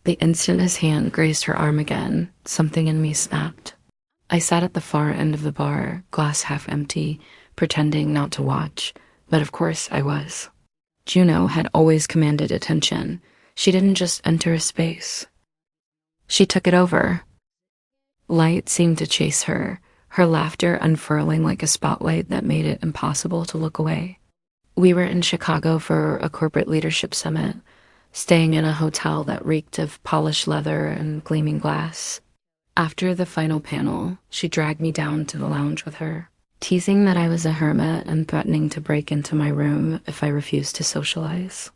The instant his hand grazed her arm again, something in me snapped. I sat at the far end of the bar, glass half empty, pretending not to watch, but of course I was. Juno had always commanded attention. She didn't just enter a space. She took it over. Light seemed to chase her, her laughter unfurling like a spotlight that made it impossible to look away. We were in Chicago for a corporate leadership summit, staying in a hotel that reeked of polished leather and gleaming glass. After the final panel, she dragged me down to the lounge with her, teasing that I was a hermit and threatening to break into my room if I refused to socialize.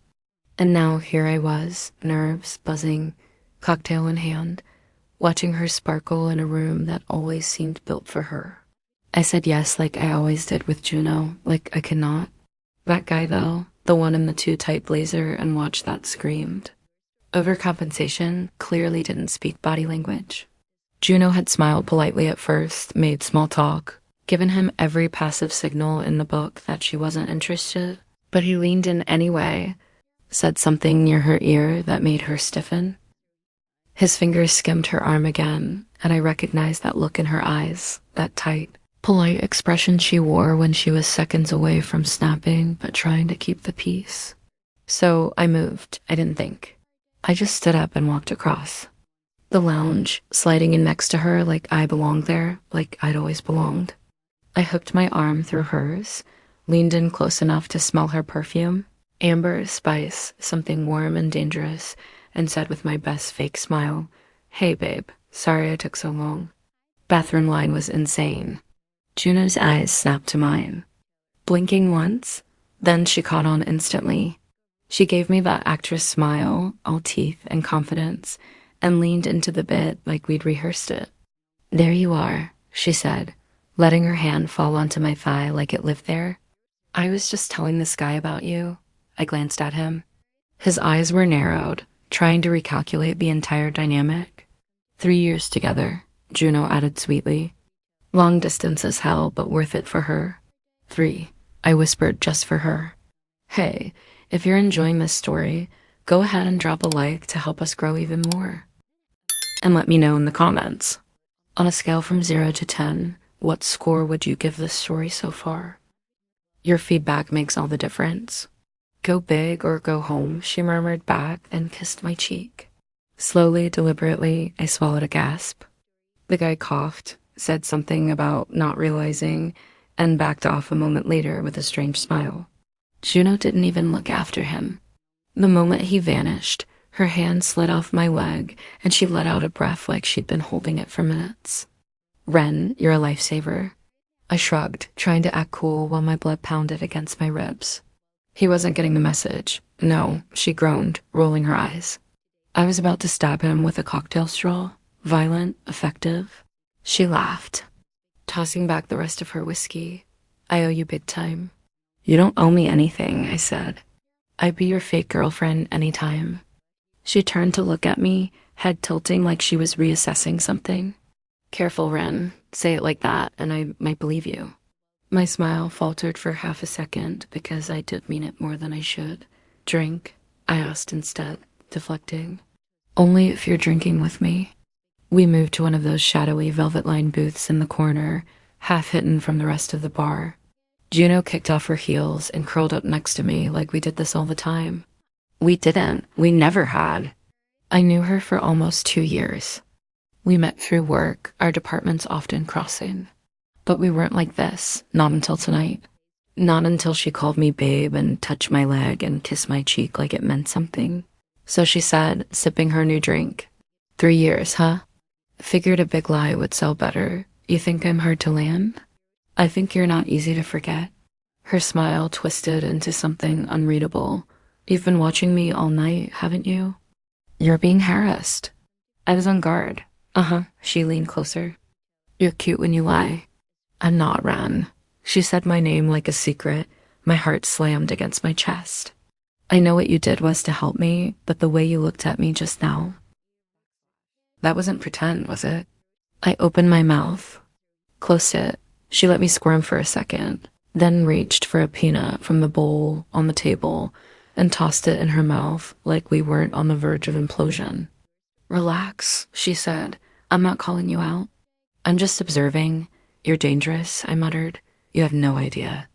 And now here I was, nerves buzzing, cocktail in hand, watching her sparkle in a room that always seemed built for her. I said yes like I always did with Juno, like I could not. That guy though, the one in the too tight blazer and watch that screamed. Overcompensation clearly didn't speak body language. Juno had smiled politely at first, made small talk, given him every passive signal in the book that she wasn't interested, but he leaned in anyway, said something near her ear that made her stiffen. His fingers skimmed her arm again, and I recognized that look in her eyes, that tight, polite expression she wore when she was seconds away from snapping but trying to keep the peace. So I moved. I didn't think. I just stood up and walked across the lounge, sliding in next to her like I belonged there, like I'd always belonged. I hooked my arm through hers, leaned in close enough to smell her perfume, amber, spice, something warm and dangerous, and said with my best fake smile, "Hey babe, sorry I took so long." Bathroom line was insane. Juno's eyes snapped to mine. Blinking once, then she caught on instantly. She gave me that actress smile, all teeth and confidence, and leaned into the bit like we'd rehearsed it. "There you are," she said, letting her hand fall onto my thigh like it lived there. "I was just telling this guy about you." I glanced at him. His eyes were narrowed, trying to recalculate the entire dynamic. 3 years together, Juno added sweetly. Long distance as hell, but worth it for her. 3, I whispered just for her. Hey, if you're enjoying this story, go ahead and drop a like to help us grow even more. And let me know in the comments. On a scale from 0 to 10, what score would you give this story so far? Your feedback makes all the difference. Go big or go home, she murmured back and kissed my cheek. Slowly, deliberately, I swallowed a gasp. The guy coughed, said something about not realizing, and backed off a moment later with a strange smile. Juno didn't even look after him. The moment he vanished, her hand slid off my leg, and she let out a breath like she'd been holding it for minutes. "Ren, you're a lifesaver." I shrugged, trying to act cool while my blood pounded against my ribs. He wasn't getting the message. "No," she groaned, rolling her eyes. I was about to stab him with a cocktail straw, violent, effective. She laughed, tossing back the rest of her whiskey. "I owe you big time." "You don't owe me anything," I said. "I'd be your fake girlfriend anytime." She turned to look at me, head tilting like she was reassessing something. "Careful, Ren. Say it like that, and I might believe you." My smile faltered for half a second because I did mean it more than I should. "Drink?" I asked instead, deflecting. "Only if you're drinking with me." We moved to one of those shadowy velvet-lined booths in the corner, half hidden from the rest of the bar. Juno kicked off her heels and curled up next to me like we did this all the time. We didn't. We never had. I knew her for almost 2 years. We met through work, our departments often crossing. But we weren't like this, not until tonight. Not until she called me babe and touched my leg and kissed my cheek like it meant something. So she said, sipping her new drink, 3 years, huh? Figured a big lie would sell better. You think I'm hard to land? I think you're not easy to forget. Her smile twisted into something unreadable. You've been watching me all night, haven't you? You're being harassed. I was on guard. Uh-huh, she leaned closer. You're cute when you lie. I'm not, Ran. She said my name like a secret. My heart slammed against my chest. I know what you did was to help me, but the way you looked at me just now. That wasn't pretend, was it? I opened my mouth, closed it. She let me squirm for a second, then reached for a peanut from the bowl on the table and tossed it in her mouth like we weren't on the verge of implosion. Relax, she said. I'm not calling you out. I'm just observing. You're dangerous, I muttered. You have no idea.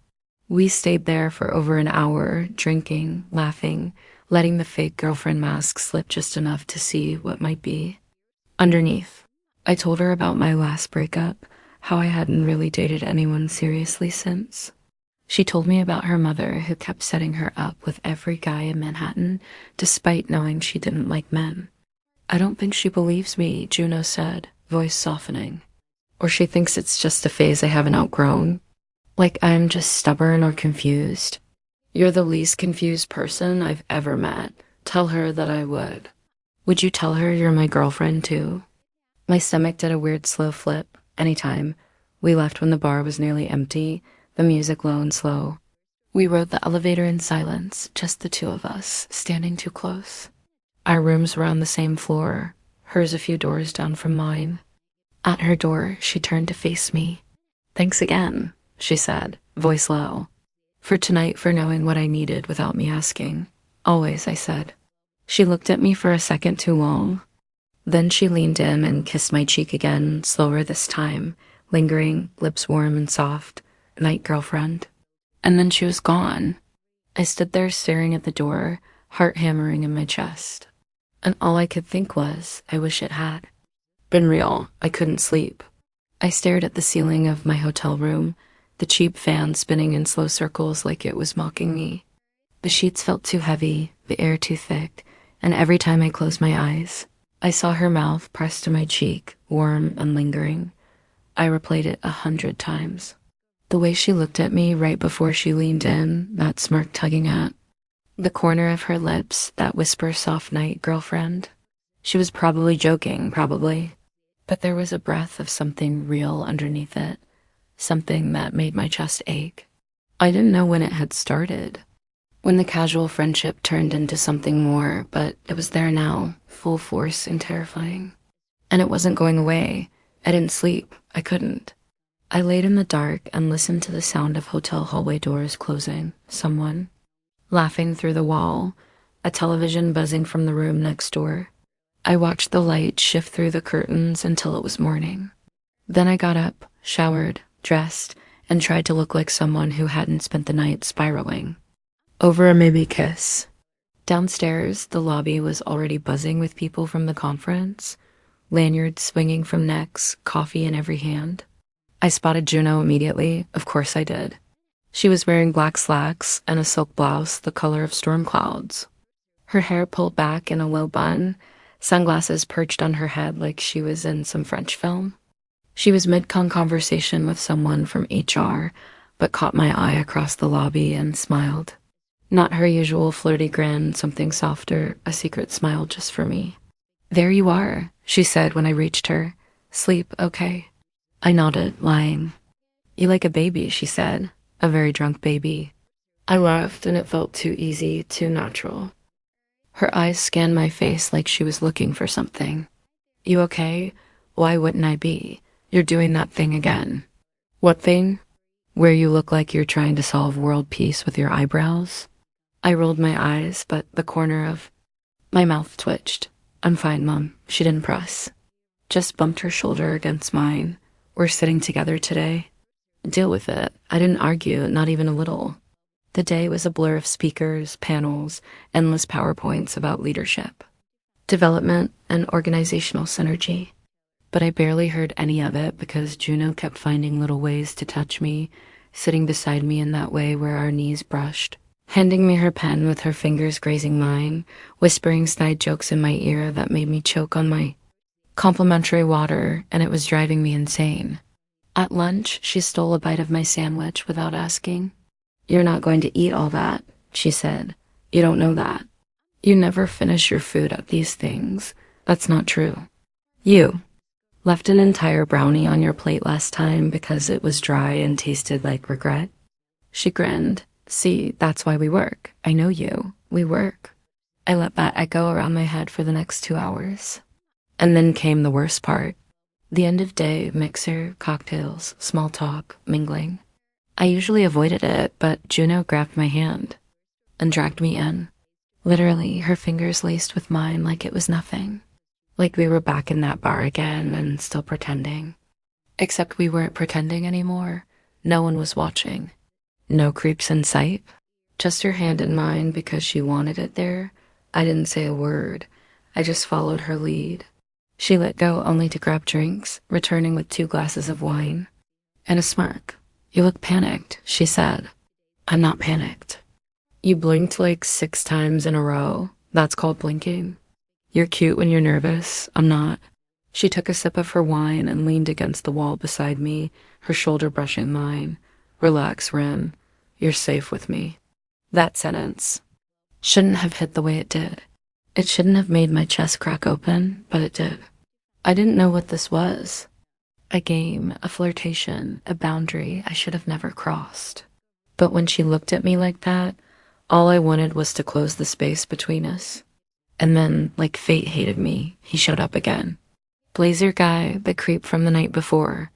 We stayed there for over an hour, drinking, laughing, letting the fake girlfriend mask slip just enough to see what might be. Underneath, I told her about my last breakup, how I hadn't really dated anyone seriously since. She told me about her mother who kept setting her up with every guy in Manhattan, despite knowing she didn't like men. I don't think she believes me, Juno said, voice softening. Or she thinks it's just a phase I haven't outgrown. Like I'm just stubborn or confused. You're the least confused person I've ever met. Tell her that I would. Would you tell her you're my girlfriend too? My stomach did a weird slow flip. Anytime. We left when the bar was nearly empty, the music low and slow. We rode the elevator in silence, just the two of us, standing too close. Our rooms were on the same floor, hers a few doors down from mine. At her door, she turned to face me. Thanks again, she said, voice low. For tonight, for knowing what I needed without me asking. Always, I said. She looked at me for a second too long. Then she leaned in and kissed my cheek again, slower this time, lingering, lips warm and soft. Night, girlfriend. And then she was gone. I stood there staring at the door, heart hammering in my chest. And all I could think was, I wish it had been real. I couldn't sleep. I stared at the ceiling of my hotel room, the cheap fan spinning in slow circles like it was mocking me. The sheets felt too heavy, the air too thick, and every time I closed my eyes, I saw her mouth pressed to my cheek, warm and lingering. I replayed it 100 times. The way she looked at me right before she leaned in, that smirk tugging at the corner of her lips, that whisper soft night, girlfriend. She was probably joking, but there was a breath of something real underneath it, something that made my chest ache. I didn't know when it had started, when the casual friendship turned into something more, but it was there now, full force and terrifying. And it wasn't going away. I didn't sleep. I couldn't. I laid in the dark and listened to the sound of hotel hallway doors closing, someone laughing through the wall, a television buzzing from the room next door. I watched the light shift through the curtains until it was morning. Then I got up, showered, dressed, and tried to look like someone who hadn't spent the night spiraling. Over a maybe kiss. Downstairs, the lobby was already buzzing with people from the conference, lanyards swinging from necks, coffee in every hand. I spotted Juno immediately. Of course I did. She was wearing black slacks and a silk blouse the color of storm clouds. Her hair pulled back in a low bun, sunglasses perched on her head like she was in some French film. She was mid-conversation with someone from HR, but caught my eye across the lobby and smiled. Not her usual flirty grin, something softer, a secret smile just for me. There you are, she said when I reached her. Sleep okay? I nodded, lying. You like a baby, she said. A very drunk baby. I laughed and it felt too easy, too natural. Her eyes scanned my face like she was looking for something. You okay? Why wouldn't I be? You're doing that thing again. What thing? Where you look like you're trying to solve world peace with your eyebrows? I rolled my eyes, but the corner of my mouth twitched. I'm fine, Mom. She didn't press. Just bumped her shoulder against mine. We're sitting together today. Deal with it. I didn't argue, not even a little. The day was a blur of speakers, panels, endless PowerPoints about leadership, development, and organizational synergy. But I barely heard any of it because Juno kept finding little ways to touch me, sitting beside me in that way where our knees brushed, handing me her pen with her fingers grazing mine, whispering snide jokes in my ear that made me choke on my complimentary water, and it was driving me insane. At lunch, she stole a bite of my sandwich without asking. You're not going to eat all that, she said. You don't know that. You never finish your food at these things. That's not true. You left an entire brownie on your plate last time because it was dry and tasted like regret. She grinned. See, that's why we work. I know you. We work. I let that echo around my head for the next 2 hours. And then came the worst part. The end of day, mixer, cocktails, small talk, mingling. I usually avoided it, but Juno grabbed my hand and dragged me in. Literally, her fingers laced with mine like it was nothing. Like we were back in that bar again and still pretending. Except we weren't pretending anymore. No one was watching. No creeps in sight. Just her hand in mine because she wanted it there. I didn't say a word. I just followed her lead. She let go only to grab drinks, returning with 2 glasses of wine. And a smirk. "You look panicked," she said. "I'm not panicked." "You blinked like 6 times in a row. That's called blinking. You're cute when you're nervous. I'm not." She took a sip of her wine and leaned against the wall beside me, her shoulder brushing mine. "Relax, Ren. You're safe with me." That sentence shouldn't have hit the way it did. It shouldn't have made my chest crack open, but it did. I didn't know what this was. A game, a flirtation, a boundary I should have never crossed. But when she looked at me like that, all I wanted was to close the space between us. And then, like fate hated me, he showed up again. Blazer guy, the creep from the night before.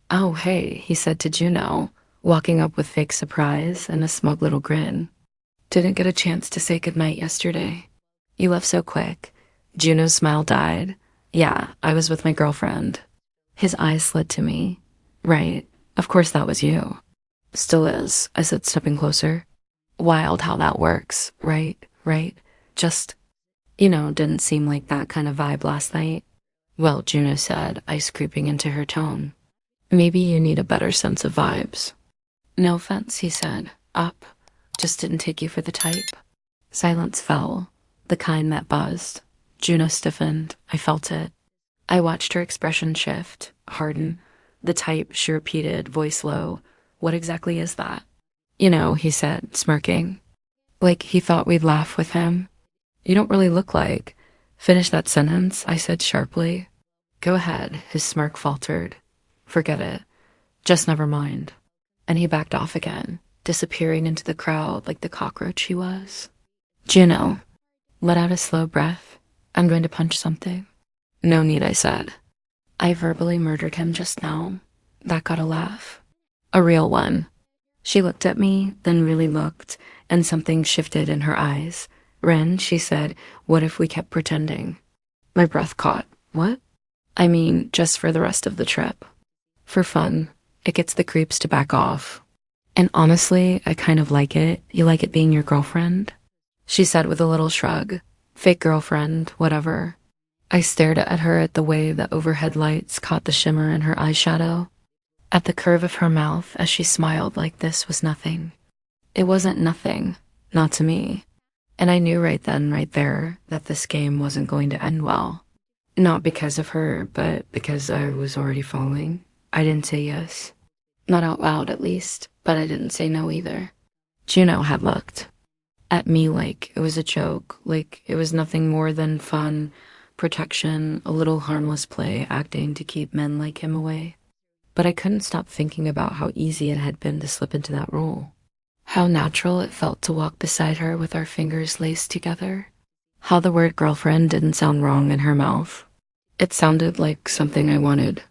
"Oh, hey," he said to Juno, walking up with fake surprise and a smug little grin. "Didn't get a chance to say goodnight yesterday. You left so quick." Juno's smile died. "Yeah, I was with my girlfriend." His eyes slid to me. "Right, of course that was you." "Still is," I said, stepping closer. "Wild how that works, right? Just, didn't seem like that kind of vibe last night." "Well," Juno said, ice creeping into her tone, "maybe you need a better sense of vibes." "No offense," he said. "Up. Just didn't take you for the type." Silence fell, the kind that buzzed. Juno stiffened. I felt it. I watched her expression shift, harden. "The type," she repeated, voice low. "What exactly is that?" He said, smirking. Like he thought we'd laugh with him. "You don't really look like—" "Finish that sentence," I said sharply. "Go ahead," his smirk faltered. "Forget it. Just never mind." And he backed off again, disappearing into the crowd like the cockroach he was. Juno let out a slow breath. "I'm going to punch something." "No need," I said. "I verbally murdered him just now." That got a laugh. A real one. She looked at me, then really looked, and something shifted in her eyes. "Ren," she said, "what if we kept pretending?" My breath caught. "What?" "I mean, just for the rest of the trip. For fun. It gets the creeps to back off. And honestly, I kind of like it. You like it being your girlfriend?" She said with a little shrug. "Fake girlfriend, whatever." I stared at her at the way the overhead lights caught the shimmer in her eyeshadow, at the curve of her mouth as she smiled like this was nothing. It wasn't nothing, not to me. And I knew right then, right there, that this game wasn't going to end well. Not because of her, but because I was already falling. I didn't say yes. Not out loud, at least, but I didn't say no either. Juno had looked at me like it was a joke, like it was nothing more than fun, protection, a little harmless play acting to keep men like him away. But I couldn't stop thinking about how easy it had been to slip into that role. How natural it felt to walk beside her with our fingers laced together. How the word girlfriend didn't sound wrong in her mouth. It sounded like something I wanted.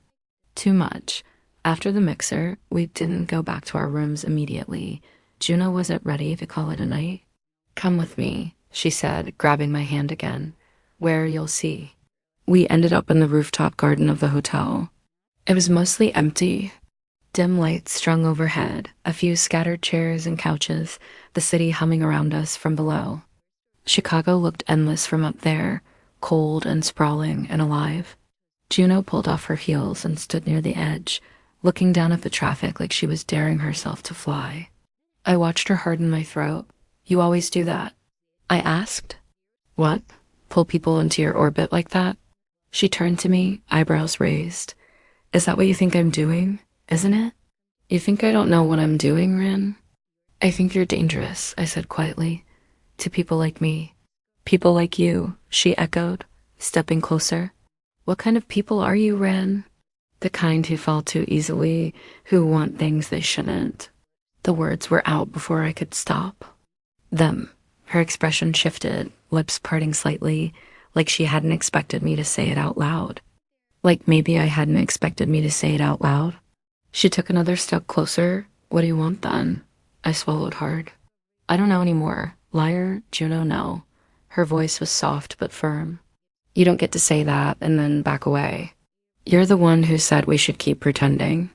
Too much. After the mixer, we didn't go back to our rooms immediately. Juno wasn't ready to call it a night. "Come with me," she said, grabbing my hand again. "Where you'll see." We ended up in the rooftop garden of the hotel. It was mostly empty. Dim lights strung overhead, a few scattered chairs and couches, the city humming around us from below. Chicago looked endless from up there, cold and sprawling and alive. Juno pulled off her heels and stood near the edge, looking down at the traffic like she was daring herself to fly. I watched her harden my throat. "You always do that?" I asked. "What? Pull people into your orbit like that?" She turned to me, eyebrows raised. "Is that what you think I'm doing? Isn't it? You think I don't know what I'm doing, Rin?" "I think you're dangerous," I said quietly. "To people like me." "People like you," she echoed, stepping closer. "What kind of people are you, Rin?" "The kind who fall too easily, who want things they shouldn't." The words were out before I could stop. Them. Her expression shifted, lips parting slightly, like she hadn't expected me to say it out loud. Like maybe I hadn't expected me to say it out loud. She took another step closer. "What do you want then?" I swallowed hard. "I don't know anymore. Liar, Juno, no." Her voice was soft but firm. You don't get to say that and then back away. You're the one who said we should keep pretending.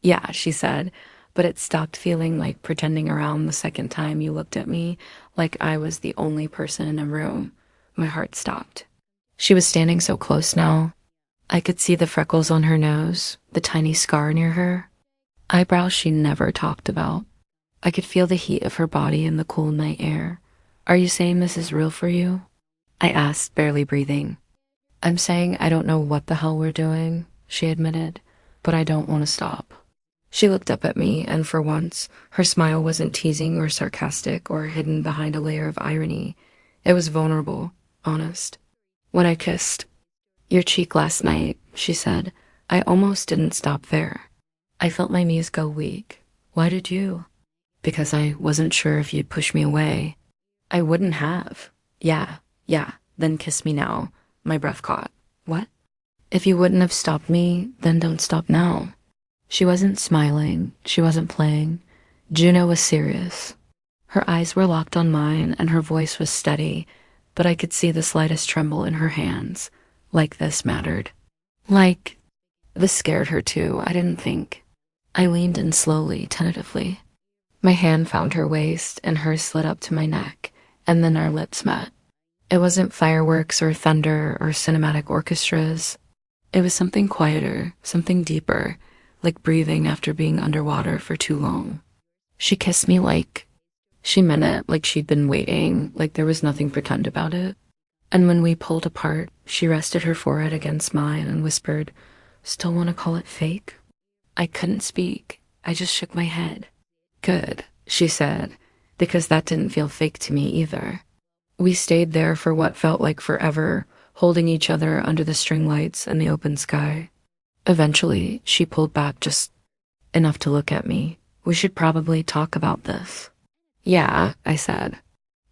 Yeah, she said, but it stopped feeling like pretending around the second time you looked at me like I was the only person in a room. My heart stopped. She was standing so close now. I could see the freckles on her nose, the tiny scar near her, eyebrows she never talked about. I could feel the heat of her body in the cool night air. Are you saying this is real for you? I asked, barely breathing. I'm saying I don't know what the hell we're doing, she admitted, but I don't want to stop. She looked up at me, and for once, her smile wasn't teasing or sarcastic or hidden behind a layer of irony. It was vulnerable, honest. When I kissed your cheek last night, she said, I almost didn't stop there. I felt my knees go weak. Why did you? Because I wasn't sure if you'd push me away. I wouldn't have. Yeah, then kiss me now. My breath caught. What? If you wouldn't have stopped me, then don't stop now. She wasn't smiling. She wasn't playing. Juno was serious. Her eyes were locked on mine, and her voice was steady, but I could see the slightest tremble in her hands. Like this mattered. Like, this scared her too, I didn't think. I leaned in slowly, tentatively. My hand found her waist, and hers slid up to my neck, and then our lips met. It wasn't fireworks or thunder or cinematic orchestras. It was something quieter, something deeper, like breathing after being underwater for too long. She kissed me like she meant it, like she'd been waiting, like there was nothing pretend about it. And when we pulled apart, she rested her forehead against mine and whispered, "Still want to call it fake?" I couldn't speak. I just shook my head. Good, she said, because that didn't feel fake to me either. We stayed there for what felt like forever, holding each other under the string lights and the open sky. Eventually, she pulled back just enough to look at me. We should probably talk about this. Yeah, I said.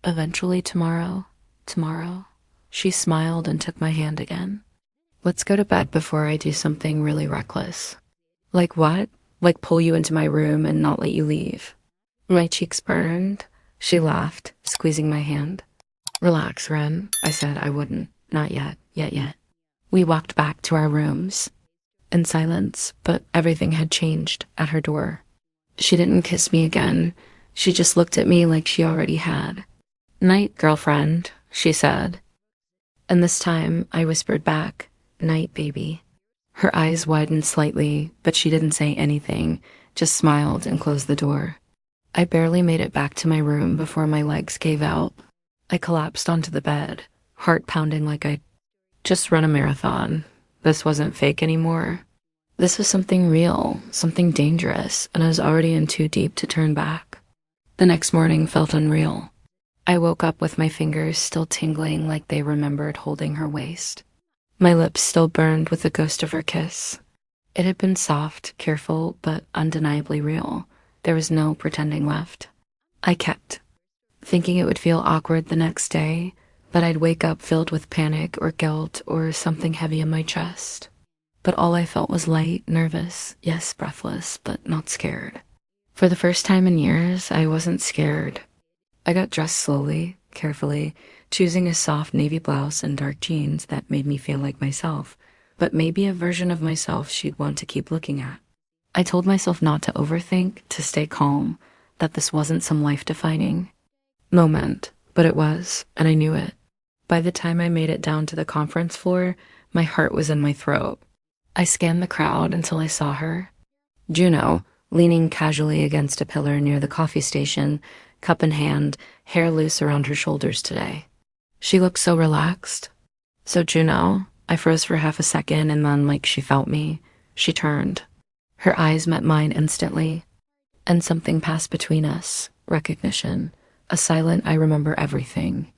Eventually tomorrow. She smiled and took my hand again. Let's go to bed before I do something really reckless. Like what? Like pull you into my room and not let you leave. My cheeks burned. She laughed, squeezing my hand. Relax, Ren. I said I wouldn't. Not yet. We walked back to our rooms. In silence, but everything had changed at her door. She didn't kiss me again. She just looked at me like she already had. Night, girlfriend, she said. And this time, I whispered back, night, baby. Her eyes widened slightly, but she didn't say anything, just smiled and closed the door. I barely made it back to my room before my legs gave out. I collapsed onto the bed, heart pounding like I'd just run a marathon. This wasn't fake anymore. This was something real, something dangerous, and I was already in too deep to turn back. The next morning felt unreal. I woke up with my fingers still tingling like they remembered holding her waist. My lips still burned with the ghost of her kiss. It had been soft, careful, but undeniably real. There was no pretending left. I kept thinking it would feel awkward the next day, but I'd wake up filled with panic or guilt or something heavy in my chest. But all I felt was light, nervous, yes, breathless, but not scared. For the first time in years, I wasn't scared. I got dressed slowly, carefully, choosing a soft navy blouse and dark jeans that made me feel like myself, but maybe a version of myself she'd want to keep looking at. I told myself not to overthink, to stay calm, that this wasn't some life-defining moment, but it was, and I knew it. By the time I made it down to the conference floor, my heart was in my throat. I scanned the crowd until I saw her. Juno, leaning casually against a pillar near the coffee station, cup in hand, hair loose around her shoulders today. She looked so relaxed. So Juno, I froze for half a second, and then, like she felt me, she turned. Her eyes met mine instantly, and something passed between us, recognition, a silent I remember everything.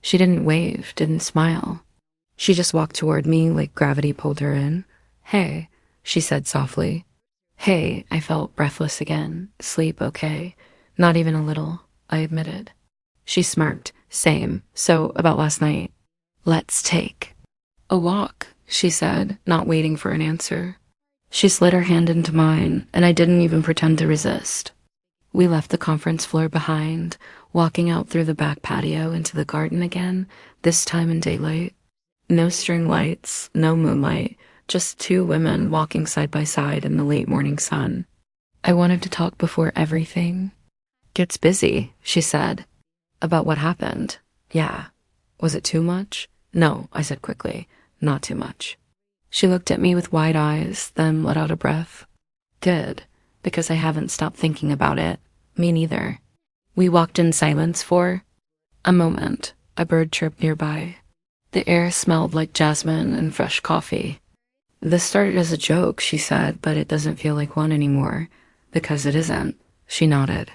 She didn't wave, didn't smile. She just walked toward me like gravity pulled her in. Hey, she said softly. Hey, I felt breathless again. Sleep okay. Not even a little, I admitted. She smirked. Same. So, about last night. Let's take a walk, she said, not waiting for an answer. She slid her hand into mine, and I didn't even pretend to resist. We left the conference floor behind, walking out through the back patio into the garden again, this time in daylight. No string lights, no moonlight, just two women walking side by side in the late morning sun. I wanted to talk before everything gets busy, she said. About what happened? Yeah. Was it too much? No, I said quickly. Not too much. She looked at me with wide eyes, then let out a breath. Good, because I haven't stopped thinking about it. Me neither. We walked in silence for a moment. A bird chirped nearby. The air smelled like jasmine and fresh coffee. This started as a joke, she said, but it doesn't feel like one anymore. Because it isn't. She nodded.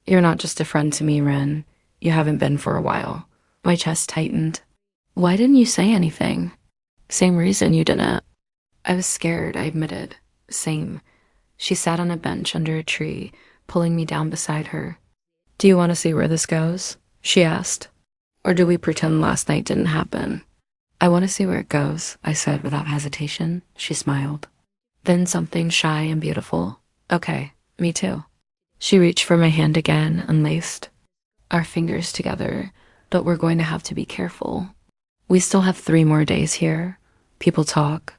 You're not just a friend to me, Ren. You haven't been for a while. My chest tightened. Why didn't you say anything? Same reason you didn't. I was scared, I admitted. Same. She sat on a bench under a tree, pulling me down beside her. Do you want to see where this goes? She asked. Or do we pretend last night didn't happen? I want to see where it goes, I said without hesitation. She smiled. Then something shy and beautiful. Okay, me too. She reached for my hand again, unlaced. Our fingers together, but we're going to have to be careful. We still have 3 more days here. People talk.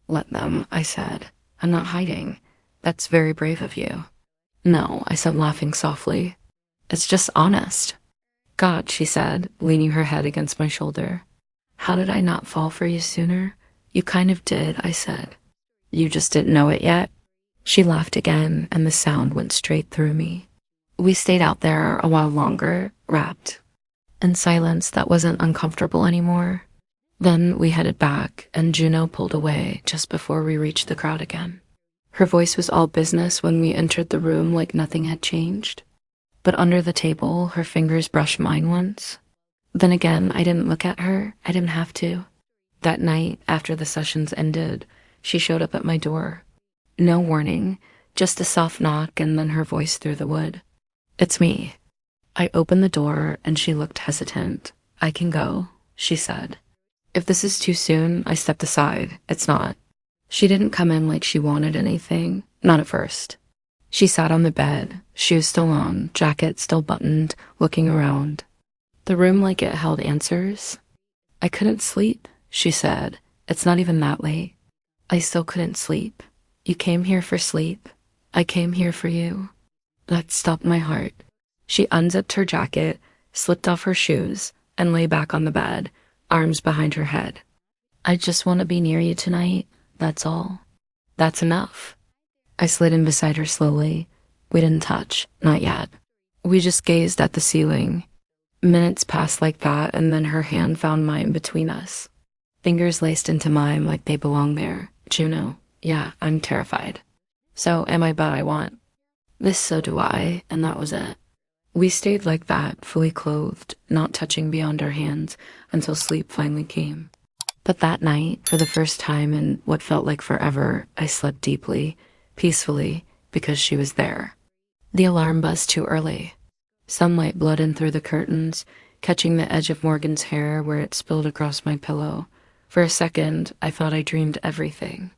Let them, I said. I'm not hiding. That's very brave of you. No, I said, laughing softly. It's just honest. God, she said, leaning her head against my shoulder. How did I not fall for you sooner? You kind of did, I said. You just didn't know it yet? She laughed again, and the sound went straight through me. We stayed out there a while longer, wrapped in silence that wasn't uncomfortable anymore. Then we headed back, and Juno pulled away just before we reached the crowd again. Her voice was all business when we entered the room, like nothing had changed. But under the table, her fingers brushed mine once. Then again, I didn't look at her. I didn't have to. That night, after the sessions ended, she showed up at my door. No warning, just a soft knock and then her voice through the wood. It's me. I opened the door and she looked hesitant. I can go, she said. If this is too soon, I stepped aside. It's not. She didn't come in like she wanted anything. Not at first. She sat on the bed, shoes still on, jacket still buttoned, looking around. The room like it held answers. I couldn't sleep, she said. It's not even that late. I still couldn't sleep. You came here for sleep. I came here for you. That stopped my heart. She unzipped her jacket, slipped off her shoes, and lay back on the bed, arms behind her head. I just want to be near you tonight, that's all. That's enough. I slid in beside her slowly. We didn't touch, not yet. We just gazed at the ceiling. Minutes passed like that, and then her hand found mine between us. Fingers laced into mine like they belong there. Juno, yeah, I'm terrified. So am I, but I want. This, so do I, and that was it. We stayed like that, fully clothed, not touching beyond our hands, until sleep finally came. But that night, for the first time in what felt like forever, I slept deeply, peacefully, because she was there. The alarm buzzed too early. Sunlight bled in through the curtains, catching the edge of Morgan's hair where it spilled across my pillow. For a second, I thought I dreamed everything.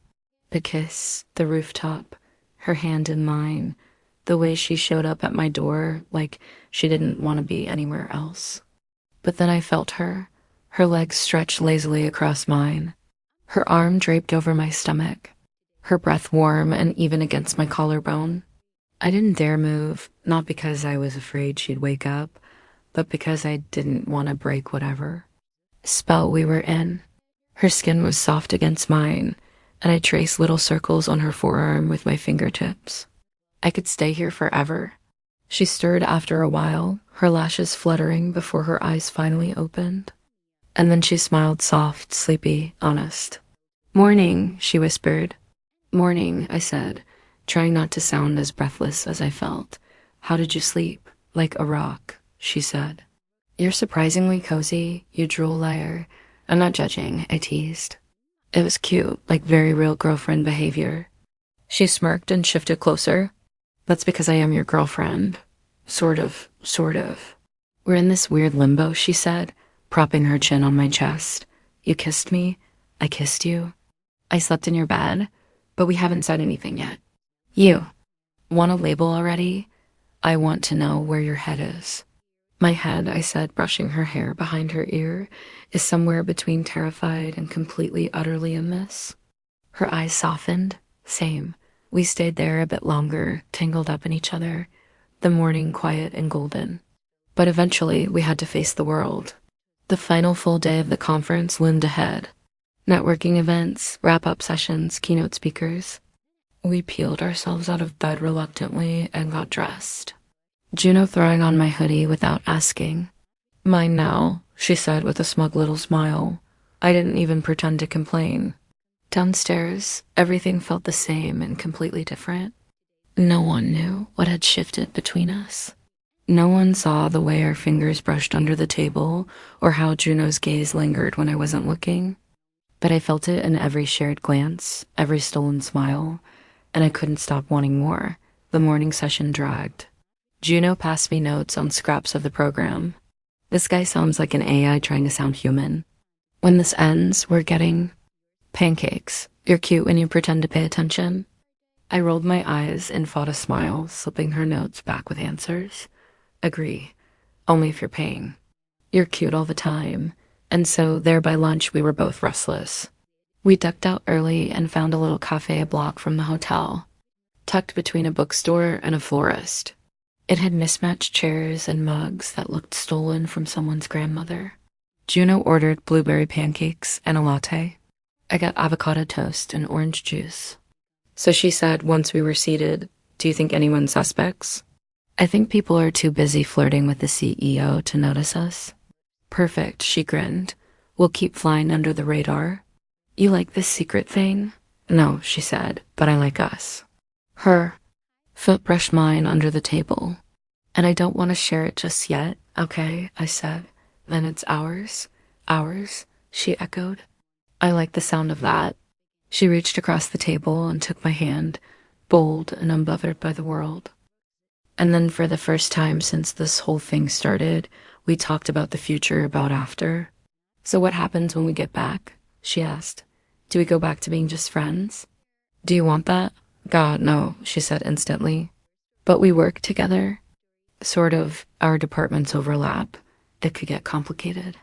The kiss, the rooftop, her hand in mine, the way she showed up at my door like she didn't want to be anywhere else. But then I felt her legs stretched lazily across mine, her arm draped over my stomach, her breath warm and even against my collarbone. I didn't dare move, not because I was afraid she'd wake up, but because I didn't want to break whatever spell we were in. Her skin was soft against mine, and I traced little circles on her forearm with my fingertips. I could stay here forever. She stirred after a while, her lashes fluttering before her eyes finally opened. And then she smiled soft, sleepy, honest. Morning, she whispered. Morning, I said, trying not to sound as breathless as I felt. How did you sleep? Like a rock, she said. You're surprisingly cozy, you drool liar. I'm not judging, I teased. It was cute, like very real girlfriend behavior. She smirked and shifted closer. That's because I am your girlfriend. Sort of. We're in this weird limbo, she said, propping her chin on my chest. You kissed me. I kissed you. I slept in your bed, but we haven't said anything yet. You. Want a label already? I want to know where your head is. My head, I said, brushing her hair behind her ear, is somewhere between terrified and completely, utterly a miss. Her eyes softened. Same. We stayed there a bit longer, tangled up in each other, the morning quiet and golden. But eventually, we had to face the world. The final full day of the conference loomed ahead. Networking events, wrap-up sessions, keynote speakers. We peeled ourselves out of bed reluctantly and got dressed. Juno throwing on my hoodie without asking. "Mine now," she said with a smug little smile. I didn't even pretend to complain. Downstairs, everything felt the same and completely different. No one knew what had shifted between us. No one saw the way our fingers brushed under the table or how Juno's gaze lingered when I wasn't looking. But I felt it in every shared glance, every stolen smile, and I couldn't stop wanting more. The morning session dragged. Juno passed me notes on scraps of the program. This guy sounds like an AI trying to sound human. When this ends, we're getting pancakes. You're cute when you pretend to pay attention. I rolled my eyes and fought a smile, slipping her notes back with answers. Agree. Only if you're paying. You're cute all the time. And so, there by lunch, we were both restless. We ducked out early and found a little cafe a block from the hotel, tucked between a bookstore and a florist. It had mismatched chairs and mugs that looked stolen from someone's grandmother. Juno ordered blueberry pancakes and a latte. I got avocado toast and orange juice. So she said once we were seated, "Do you think anyone's suspects?" "I think people are too busy flirting with the CEO to notice us." "Perfect," she grinned. "We'll keep flying under the radar." "You like this secret thing?" "No," she said, "but I like us." Her foot brushed mine under the table. "And I don't want to share it just yet, okay?" I said. "Then it's ours?" "Ours," she echoed. I liked the sound of that. She reached across the table and took my hand, bold and unbothered by the world. And then for the first time since this whole thing started, we talked about the future, about after. "So what happens when we get back?" she asked. "Do we go back to being just friends?" "Do you want that?" "God, no," she said instantly. "But we work together." "Sort of. Our departments overlap. It could get complicated."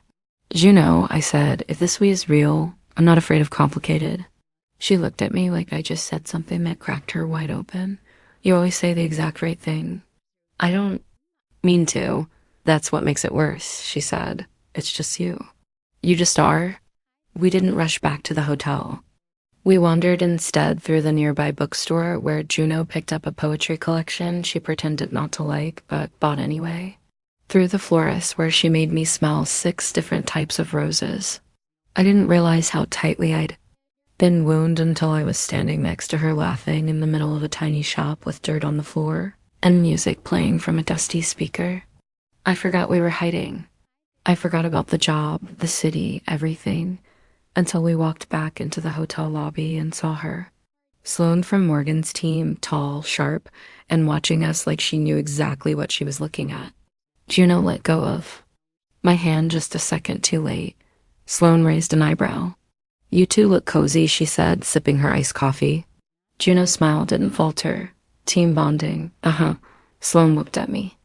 "Juno," I said, "if this we is real, I'm not afraid of complicated." She looked at me like I just said something that cracked her wide open. "You always say the exact right thing." "I don't mean to. That's what makes it worse," she said. "It's just you." "You just are?" We didn't rush back to the hotel. We wandered instead through the nearby bookstore where Juno picked up a poetry collection she pretended not to like but bought anyway. Through the florist where she made me smell 6 different types of roses. I didn't realize how tightly I'd been wound until I was standing next to her laughing in the middle of a tiny shop with dirt on the floor and music playing from a dusty speaker. I forgot we were hiding. I forgot about the job, the city, everything, until we walked back into the hotel lobby and saw her. Sloane from Morgan's team, tall, sharp, and watching us like she knew exactly what she was looking at. Juno let go of my hand just a second too late. Sloane raised an eyebrow. "You two look cozy," she said, sipping her iced coffee. Juno's smile didn't falter. "Team bonding." "Uh-huh." Sloane looked at me.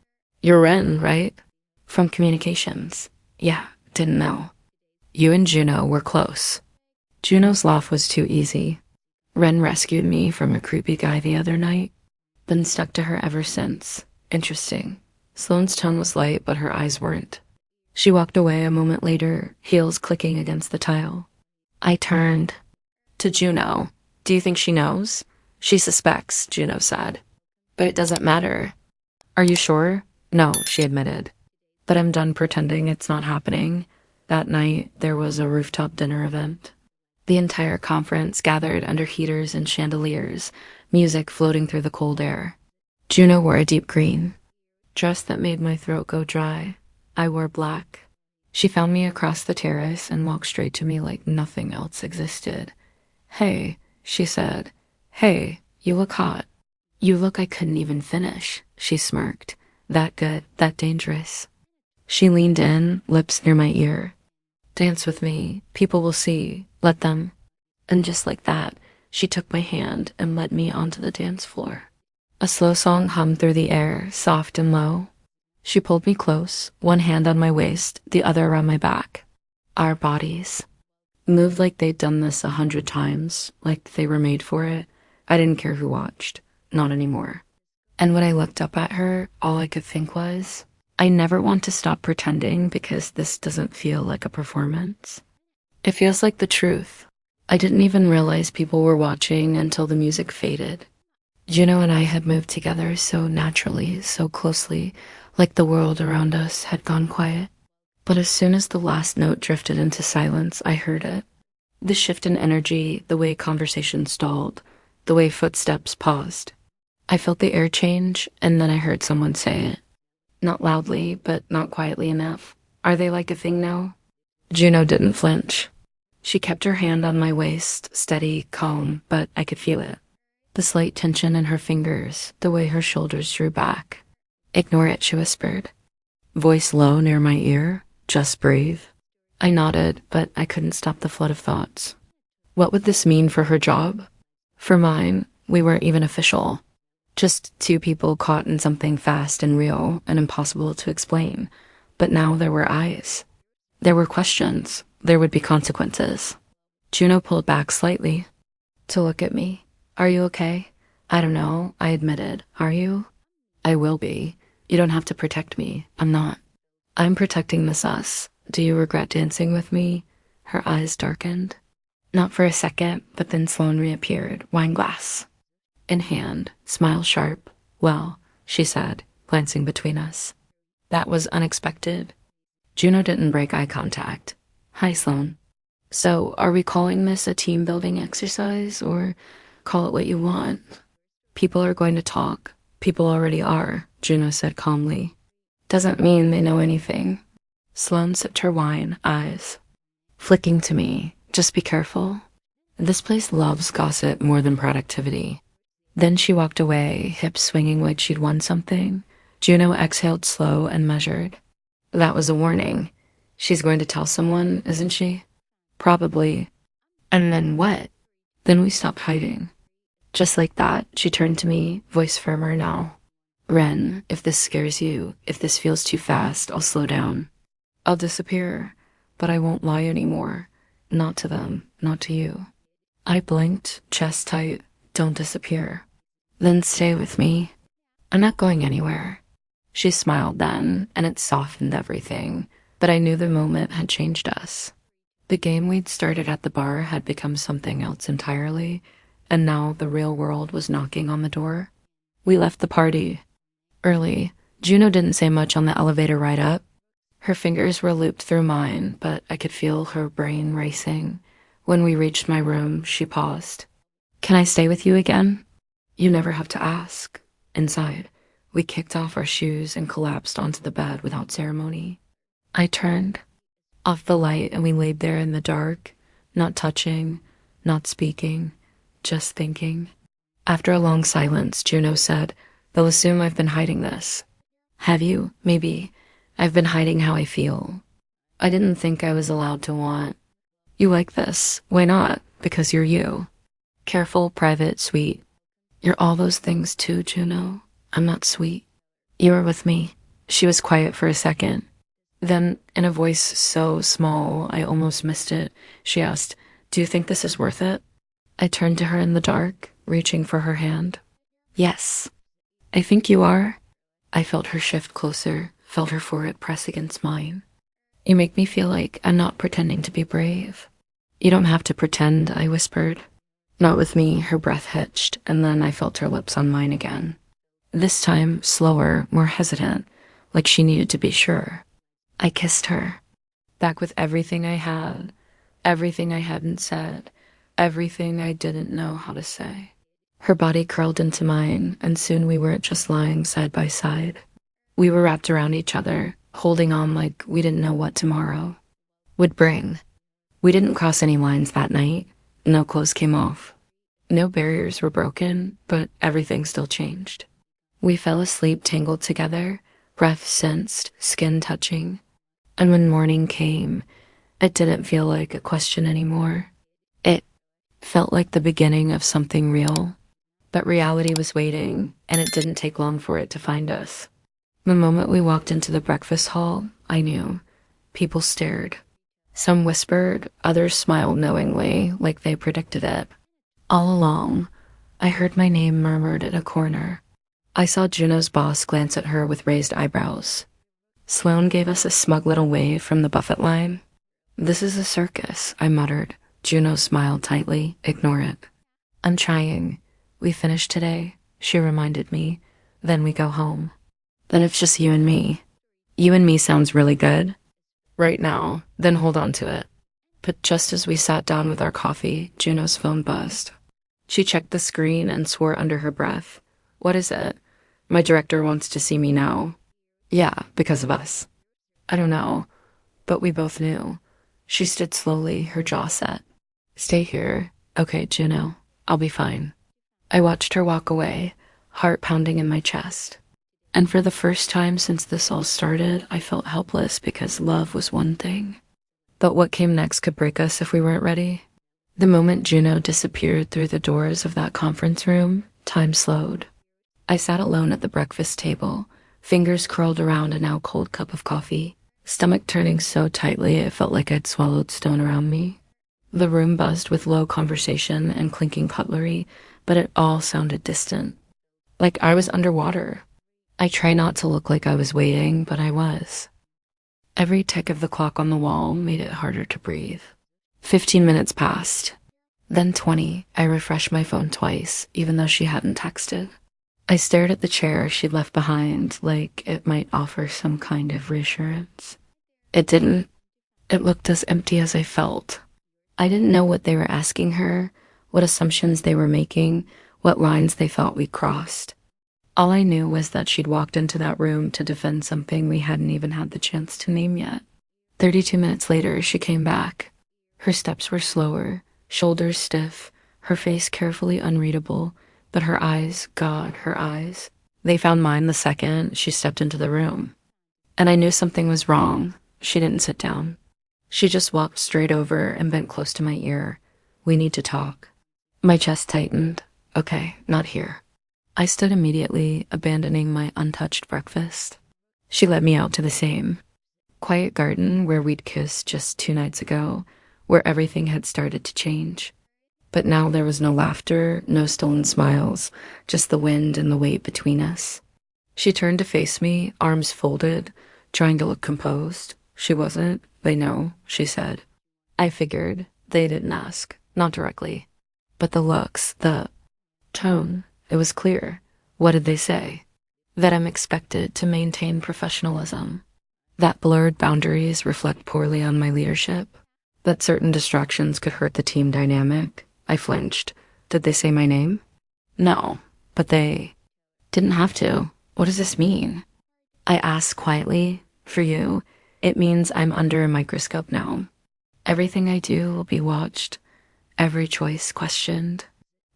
"You're Ren, right?" "From communications." "Yeah, didn't know." "You and Juno were close." Juno's laugh was too easy. "Ren rescued me from a creepy guy the other night. Been stuck to her ever since." "Interesting." Sloane's tone was light, but her eyes weren't. She walked away a moment later, heels clicking against the tile. I turned to Juno. "Do you think she knows?" "She suspects," Juno said. "But it doesn't matter." "Are you sure?" "No," she admitted. "But I'm done pretending it's not happening." That night, there was a rooftop dinner event. The entire conference gathered under heaters and chandeliers, music floating through the cold air. Juno wore a deep green dress that made my throat go dry. I wore black. She found me across the terrace and walked straight to me like nothing else existed. "Hey," she said. "Hey, you look hot." "You look I couldn't even finish," she smirked. "That good, that dangerous." She leaned in, lips near my ear. "Dance with me. People will see. Let them." And just like that, she took my hand and led me onto the dance floor. A slow song hummed through the air, soft and low. She pulled me close, one hand on my waist, the other around my back. Our bodies moved like they'd done this 100 times, like they were made for it. I didn't care who watched. Not anymore. And when I looked up at her, all I could think was, I never want to stop pretending because this doesn't feel like a performance. It feels like the truth. I didn't even realize people were watching until the music faded. Juno and I had moved together so naturally, so closely, like the world around us had gone quiet. But as soon as the last note drifted into silence, I heard it. The shift in energy, the way conversation stalled, the way footsteps paused. I felt the air change, and then I heard someone say it. Not loudly, but not quietly enough. Are they like a thing now? Juno didn't flinch. She kept her hand on my waist, steady, calm, but I could feel it. The slight tension in her fingers, the way her shoulders drew back. Ignore it, she whispered. Voice low near my ear. Just breathe. I nodded, but I couldn't stop the flood of thoughts. What would this mean for her job? For mine, we weren't even official. Just two people caught in something fast and real and impossible to explain. But now there were eyes. There were questions. There would be consequences. Juno pulled back slightly to look at me. Are you okay? I don't know, I admitted. Are you? I will be. You don't have to protect me. I'm not. I'm protecting this us. Do you regret dancing with me? Her eyes darkened. Not for a second, but then Sloane reappeared, wine glass in hand, smile sharp. Well, she said, glancing between us. That was unexpected. Juno didn't break eye contact. Hi, Sloane. So, are we calling this a team-building exercise, or call it what you want? People are going to talk. People already are, Juno said calmly. Doesn't mean they know anything. Sloane sipped her wine, eyes flicking to me. Just be careful. This place loves gossip more than productivity. Then she walked away, hips swinging like she'd won something. Juno exhaled slow and measured. That was a warning. She's going to tell someone, isn't she? Probably. And then what? Then we stopped hiding. Just like that, she turned to me, voice firmer now. Ren, if this scares you, if this feels too fast, I'll slow down. I'll disappear, but I won't lie anymore. Not to them, not to you. I blinked, chest tight. Don't disappear. Then stay with me. I'm not going anywhere. She smiled then, and it softened everything, but I knew the moment had changed us. The game we'd started at the bar had become something else entirely, and now the real world was knocking on the door. We left the party early. Juno didn't say much on the elevator ride up. Her fingers were looped through mine, but I could feel her brain racing. When we reached my room, she paused. Can I stay with you again? You never have to ask. Inside, we kicked off our shoes and collapsed onto the bed without ceremony. I turned off the light and we laid there in the dark, not touching, not speaking, just thinking. After a long silence, Juno said, They'll assume I've been hiding this. Have you? Maybe. I've been hiding how I feel. I didn't think I was allowed to want. You like this. Why not? Because you're you. Careful, private, sweet. You're all those things too, Juno. I'm not sweet. You are with me. She was quiet for a second. Then, in a voice so small I almost missed it, she asked, Do you think this is worth it? I turned to her in the dark, reaching for her hand. Yes. I think you are. I felt her shift closer, felt her forehead press against mine. You make me feel like I'm not pretending to be brave. You don't have to pretend, I whispered. Not with me, her breath hitched, and then I felt her lips on mine again. This time, slower, more hesitant, like she needed to be sure. I kissed her, back with everything I had, everything I hadn't said, everything I didn't know how to say. Her body curled into mine, and soon we weren't just lying side by side. We were wrapped around each other, holding on like we didn't know what tomorrow would bring. We didn't cross any lines that night. No clothes came off. No barriers were broken, but everything still changed. We fell asleep tangled together, breath sensed, skin touching. And when morning came, it didn't feel like a question anymore. It felt like the beginning of something real. But reality was waiting, and it didn't take long for it to find us. The moment we walked into the breakfast hall, I knew. People stared. Some whispered, others smiled knowingly, like they predicted it. All along, I heard my name murmured in a corner. I saw Juno's boss glance at her with raised eyebrows. Sloane gave us a smug little wave from the buffet line. "This is a circus," I muttered. Juno smiled tightly. "Ignore it." "I'm trying. We finished today," she reminded me. "Then we go home." "Then it's just you and me." "You and me sounds really good." "Right now, then hold on to it." But just as we sat down with our coffee, Juno's phone buzzed. She checked the screen and swore under her breath. "What is it?" "My director wants to see me now." "Yeah, because of us." "I don't know," but we both knew. She stood slowly, her jaw set. "Stay here." "Okay, Juno, I'll be fine." I watched her walk away, heart pounding in my chest. And for the first time since this all started, I felt helpless because love was one thing. But what came next could break us if we weren't ready. The moment Juno disappeared through the doors of that conference room, time slowed. I sat alone at the breakfast table, fingers curled around a now cold cup of coffee, stomach turning so tightly it felt like I'd swallowed stone around me. The room buzzed with low conversation and clinking cutlery, but it all sounded distant. Like I was underwater. I tried not to look like I was waiting, but I was. Every tick of the clock on the wall made it harder to breathe. 15 minutes passed. Then 20. I refreshed my phone twice, even though she hadn't texted. I stared at the chair she'd left behind, like it might offer some kind of reassurance. It didn't. It looked as empty as I felt. I didn't know what they were asking her, what assumptions they were making, what lines they thought we crossed. All I knew was that she'd walked into that room to defend something we hadn't even had the chance to name yet. 32 minutes later, she came back. Her steps were slower, shoulders stiff, her face carefully unreadable, but her eyes, God, her eyes. They found mine the second she stepped into the room. And I knew something was wrong. She didn't sit down. She just walked straight over and bent close to my ear. "We need to talk." My chest tightened. "Okay, not here." I stood immediately, abandoning my untouched breakfast. She led me out to the same quiet garden where we'd kissed just 2 nights ago, where everything had started to change. But now there was no laughter, no stolen smiles, just the wind and the weight between us. She turned to face me, arms folded, trying to look composed. She wasn't. "They know," she said. I figured. They didn't ask. Not directly. But the looks, the tone, it was clear. What did they say? That I'm expected to maintain professionalism. That blurred boundaries reflect poorly on my leadership. That certain distractions could hurt the team dynamic. I flinched. Did they say my name? No, but they didn't have to. What does this mean? I asked quietly. "For you, it means I'm under a microscope now. Everything I do will be watched, every choice questioned."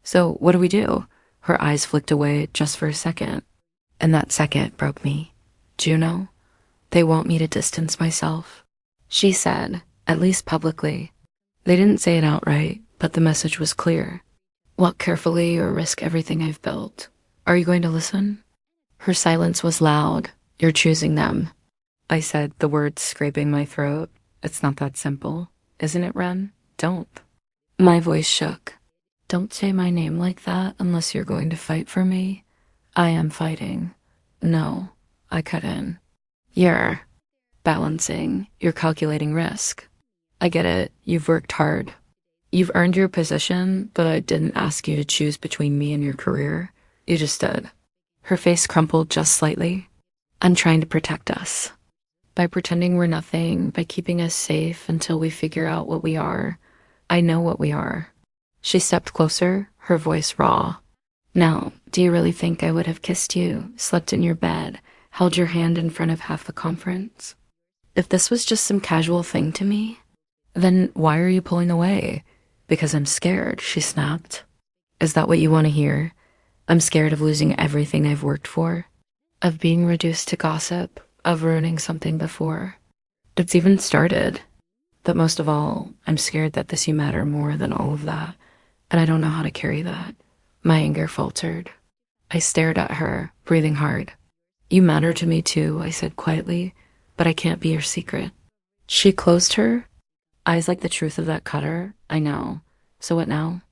"So what do we do?" Her eyes flicked away just for a second, and that second broke me. "Juno, they want me to distance myself," she said, at least publicly. They didn't say it outright, but the message was clear. "Walk carefully or risk everything I've built. Are you going to listen?" Her silence was loud. "You're choosing them," I said, the words scraping my throat. "It's not that simple. Isn't it, Ren? Don't." My voice shook. "Don't say my name like that unless you're going to fight for me." "I am fighting." "No," I cut in. "You're balancing. You're calculating risk. I get it. You've worked hard. You've earned your position, but I didn't ask you to choose between me and your career. You just did." Her face crumpled just slightly. "I'm trying to protect us. By pretending we're nothing, by keeping us safe until we figure out what we are. I know what we are." She stepped closer, her voice raw. "Now, do you really think I would have kissed you, slept in your bed, held your hand in front of half the conference? If this was just some casual thing to me, then why are you pulling away?" "Because I'm scared," she snapped. "Is that what you want to hear? I'm scared of losing everything I've worked for, of being reduced to gossip, of ruining something before it's even started. But most of all, I'm scared that this you matter more than all of that, and I don't know how to carry that." My anger faltered. I stared at her, breathing hard. You matter to me too, I said quietly, but I can't be your secret. She closed her eyes like the truth of that cutter. I know. So what now?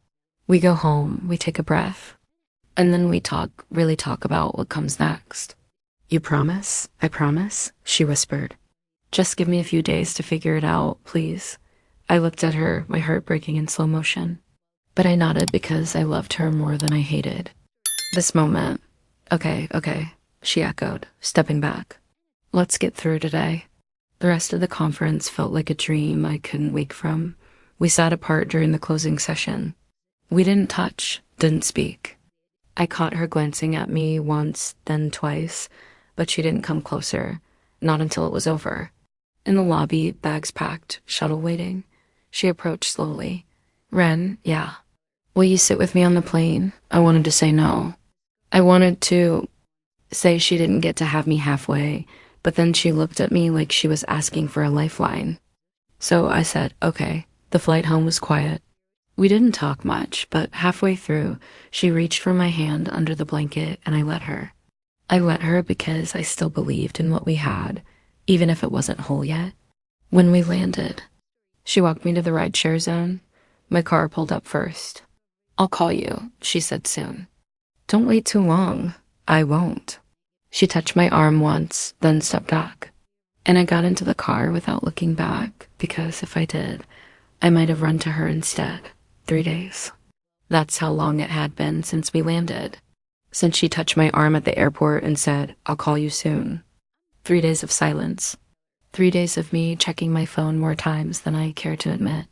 We go home, we take a breath, and then we really talk about what comes next. You promise? I promise, she whispered. Just give me a few days to figure it out, please. I looked at her, my heart breaking in slow motion. But I nodded because I loved her more than I hated. This moment. Okay, she echoed, stepping back. Let's get through today. The rest of the conference felt like a dream I couldn't wake from. We sat apart during the closing session. We didn't touch, didn't speak. I caught her glancing at me once, then twice, but she didn't come closer, not until it was over. In the lobby, bags packed, shuttle waiting, she approached slowly. Ren, yeah. Will you sit with me on the plane? I wanted to say no. I wanted to say she didn't get to have me halfway, but then she looked at me like she was asking for a lifeline. So I said, okay. The flight home was quiet. We didn't talk much, but halfway through, she reached for my hand under the blanket and I let her. I let her because I still believed in what we had, even if it wasn't whole yet. When we landed, she walked me to the rideshare zone. My car pulled up first. I'll call you, she said soon. Don't wait too long. I won't. She touched my arm once, then stepped back. And I got into the car without looking back, because if I did, I might have run to her instead. 3 days. That's how long it had been since we landed. Since she touched my arm at the airport and said, I'll call you soon. 3 days of silence. 3 days of me checking my phone more times than I care to admit.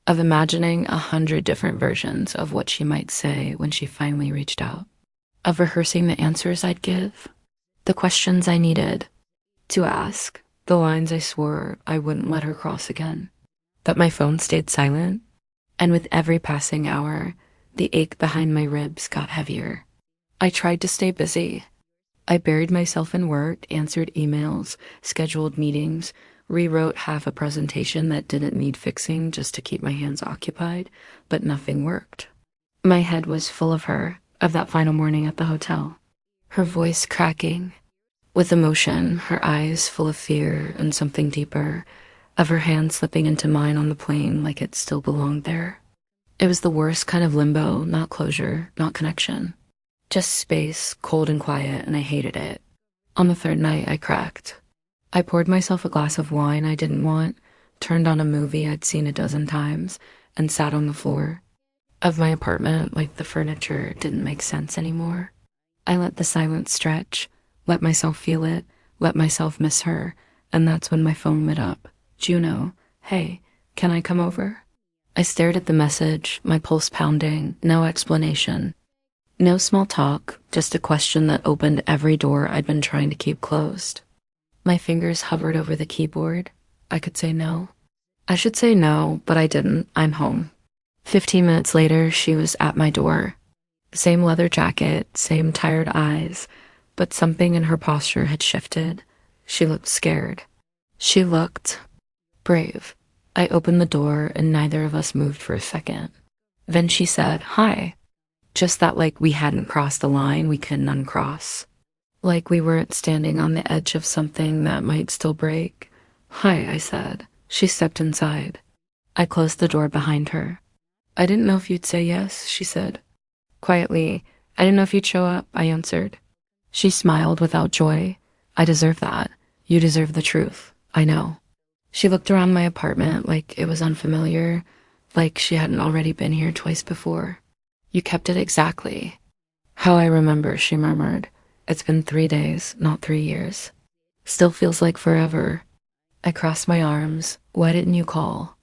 Of imagining 100 different versions of what she might say when she finally reached out. Of rehearsing the answers I'd give. The questions I needed to ask. The lines I swore I wouldn't let her cross again. But my phone stayed silent. And with every passing hour, the ache behind my ribs got heavier. I tried to stay busy. I buried myself in work, answered emails, scheduled meetings, rewrote half a presentation that didn't need fixing just to keep my hands occupied, but nothing worked. My head was full of her, of that final morning at the hotel. Her voice cracking, with emotion, her eyes full of fear and something deeper, of her hand slipping into mine on the plane like it still belonged there. It was the worst kind of limbo, not closure, not connection. Just space, cold and quiet, and I hated it. On the third night, I cracked. I poured myself a glass of wine I didn't want, turned on a movie I'd seen a dozen times, and sat on the floor of my apartment like the furniture didn't make sense anymore. I let the silence stretch, let myself feel it, let myself miss her, and that's when my phone lit up. Juno, hey, can I come over? I stared at the message, my pulse pounding, no explanation. No small talk, just a question that opened every door I'd been trying to keep closed. My fingers hovered over the keyboard. I could say no. I should say no, but I didn't. I'm home. 15 minutes later, she was at my door. Same leather jacket, same tired eyes, but something in her posture had shifted. She looked scared. She looked brave. I opened the door and neither of us moved for a second. Then she said, hi. Just that like we hadn't crossed the line we couldn't uncross. Like we weren't standing on the edge of something that might still break. Hi, I said. She stepped inside. I closed the door behind her. I didn't know if you'd say yes, she said. Quietly, I didn't know if you'd show up, I answered. She smiled without joy. I deserve that. You deserve the truth. I know. She looked around my apartment like it was unfamiliar, like she hadn't already been here twice before. You kept it exactly how I remember, she murmured. It's been 3 days, not 3 years. Still feels like forever. I crossed my arms. Why didn't you call?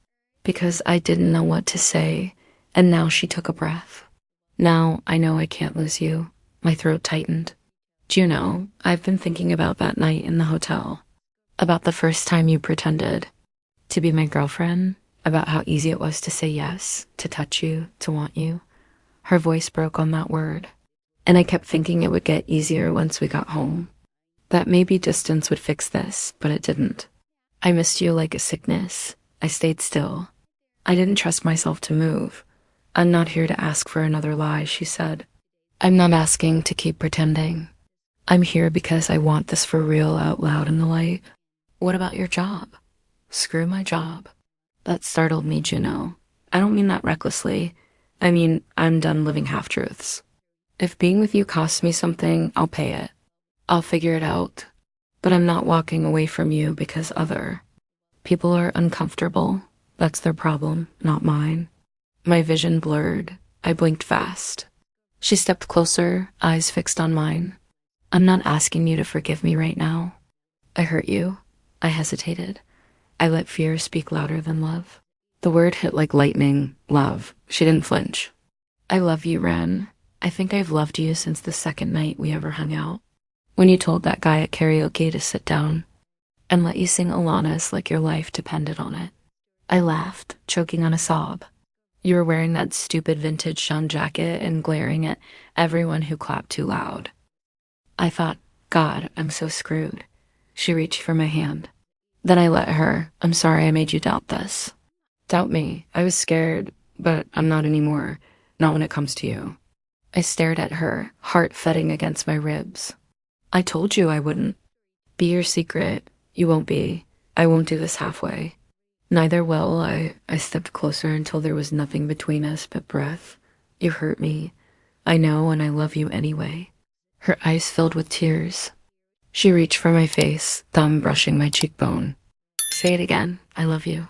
Because I didn't know what to say, and now she took a breath. Now I know I can't lose you. My throat tightened. Juno, I've been thinking about that night in the hotel. About the first time you pretended to be my girlfriend, about how easy it was to say yes, to touch you, to want you. Her voice broke on that word, and I kept thinking it would get easier once we got home. That maybe distance would fix this, but it didn't. I missed you like a sickness. I stayed still. I didn't trust myself to move. I'm not here to ask for another lie, she said. I'm not asking to keep pretending. I'm here because I want this for real out loud in the light. What about your job? Screw my job. That startled me, Juno. I don't mean that recklessly. I mean, I'm done living half-truths. If being with you costs me something, I'll pay it. I'll figure it out. But I'm not walking away from you because other people are uncomfortable. That's their problem, not mine. My vision blurred. I blinked fast. She stepped closer, eyes fixed on mine. I'm not asking you to forgive me right now. I hurt you. I hesitated. I let fear speak louder than love. The word hit like lightning. Love. She didn't flinch. I love you, Ren. I think I've loved you since the second night we ever hung out. When you told that guy at karaoke to sit down and let you sing Alanis like your life depended on it. I laughed, choking on a sob. You were wearing that stupid vintage Sean jacket and glaring at everyone who clapped too loud. I thought, God, I'm so screwed. She reached for my hand. Then I let her. I'm sorry I made you doubt this. Doubt me. I was scared, but I'm not anymore. Not when it comes to you. I stared at her, heart thudding against my ribs. I told you I wouldn't. Be your secret. You won't be. I won't do this halfway. Neither will I. I stepped closer until there was nothing between us but breath. You hurt me. I know, and I love you anyway. Her eyes filled with tears. She reached for my face, thumb brushing my cheekbone. Say it again. I love you.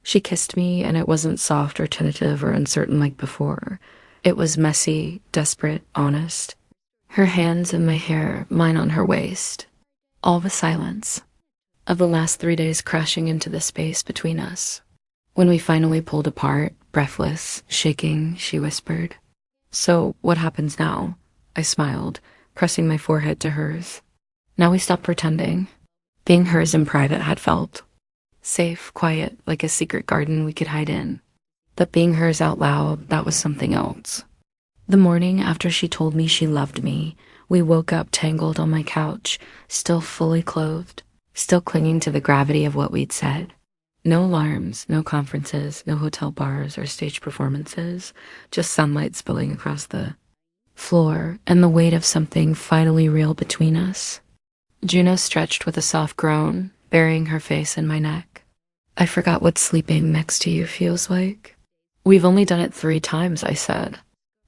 She kissed me, and it wasn't soft or tentative or uncertain like before. It was messy, desperate, honest. Her hands in my hair, mine on her waist. All the silence of the last 3 days crashing into the space between us. When we finally pulled apart, breathless, shaking, she whispered, So, what happens now? I smiled, pressing my forehead to hers. Now we stopped pretending. Being hers in private had felt safe, quiet, like a secret garden we could hide in. But being hers out loud, that was something else. The morning after she told me she loved me, we woke up tangled on my couch, still fully clothed, still clinging to the gravity of what we'd said. No alarms, no conferences, no hotel bars or stage performances, just sunlight spilling across the floor and the weight of something finally real between us. Juno stretched with a soft groan, burying her face in my neck. I forgot what sleeping next to you feels like. We've only done it 3 times, I said.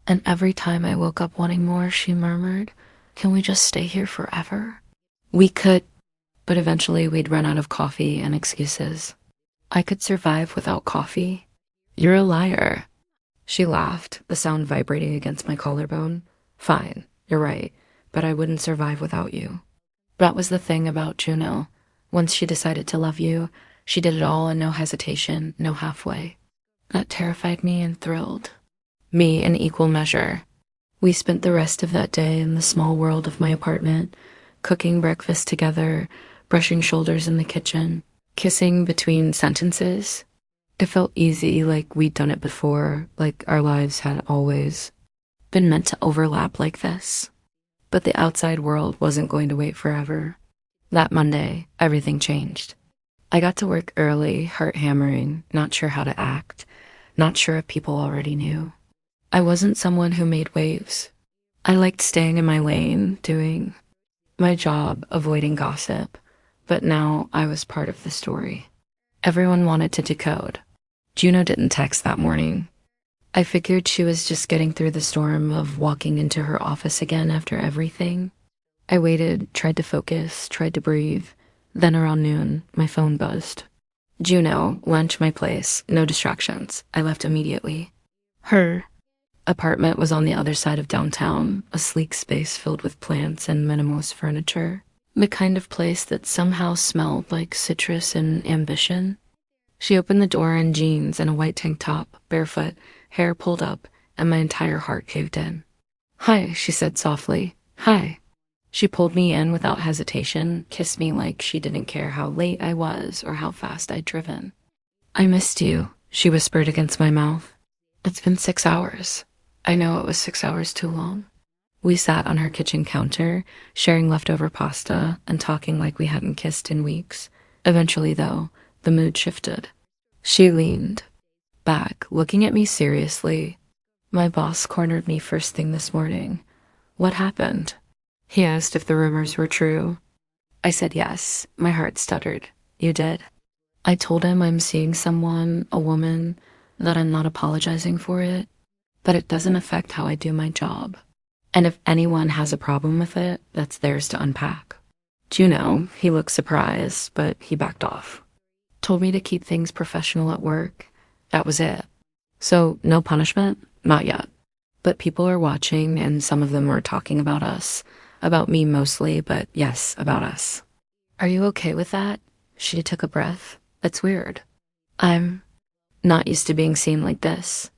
And every time I woke up wanting more, she murmured, Can we just stay here forever? We could, but eventually we'd run out of coffee and excuses. I could survive without coffee. You're a liar. She laughed, the sound vibrating against my collarbone. Fine, you're right, but I wouldn't survive without you. That was the thing about Juno. Once she decided to love you, she did it all in no hesitation, no halfway. That terrified me and thrilled. Me in equal measure. We spent the rest of that day in the small world of my apartment, cooking breakfast together, brushing shoulders in the kitchen, kissing between sentences. It felt easy, like we'd done it before, like our lives had always been meant to overlap like this. But the outside world wasn't going to wait forever. That Monday, everything changed. I got to work early, heart hammering, not sure how to act, not sure if people already knew. I wasn't someone who made waves. I liked staying in my lane, doing my job, avoiding gossip. But now I was part of the story. Everyone wanted to decode. Juno didn't text that morning. I figured she was just getting through the storm of walking into her office again after everything. I waited, tried to focus, tried to breathe. Then around noon, my phone buzzed. Juno, lunch my place, no distractions. I left immediately. Her apartment was on the other side of downtown, a sleek space filled with plants and minimalist furniture. The kind of place that somehow smelled like citrus and ambition. She opened the door in jeans and a white tank top, barefoot, hair pulled up, and my entire heart caved in. Hi, she said softly. Hi. She pulled me in without hesitation, kissed me like she didn't care how late I was or how fast I'd driven. I missed you, she whispered against my mouth. It's been 6 hours. I know it was 6 hours too long. We sat on her kitchen counter, sharing leftover pasta and talking like we hadn't kissed in weeks. Eventually, though, the mood shifted. She leaned back, looking at me seriously. My boss cornered me first thing this morning. What happened? He asked if the rumors were true. I said yes. My heart stuttered. You did? I told him I'm seeing someone, a woman, that I'm not apologizing for it, but it doesn't affect how I do my job. And if anyone has a problem with it, that's theirs to unpack. Juno, he looked surprised, but he backed off. Told me to keep things professional at work. That was it. So, no punishment? Not yet. But people are watching, and some of them were talking about us. About me mostly, but yes, about us. Are you okay with that? She took a breath. That's weird. I'm not used to being seen like this.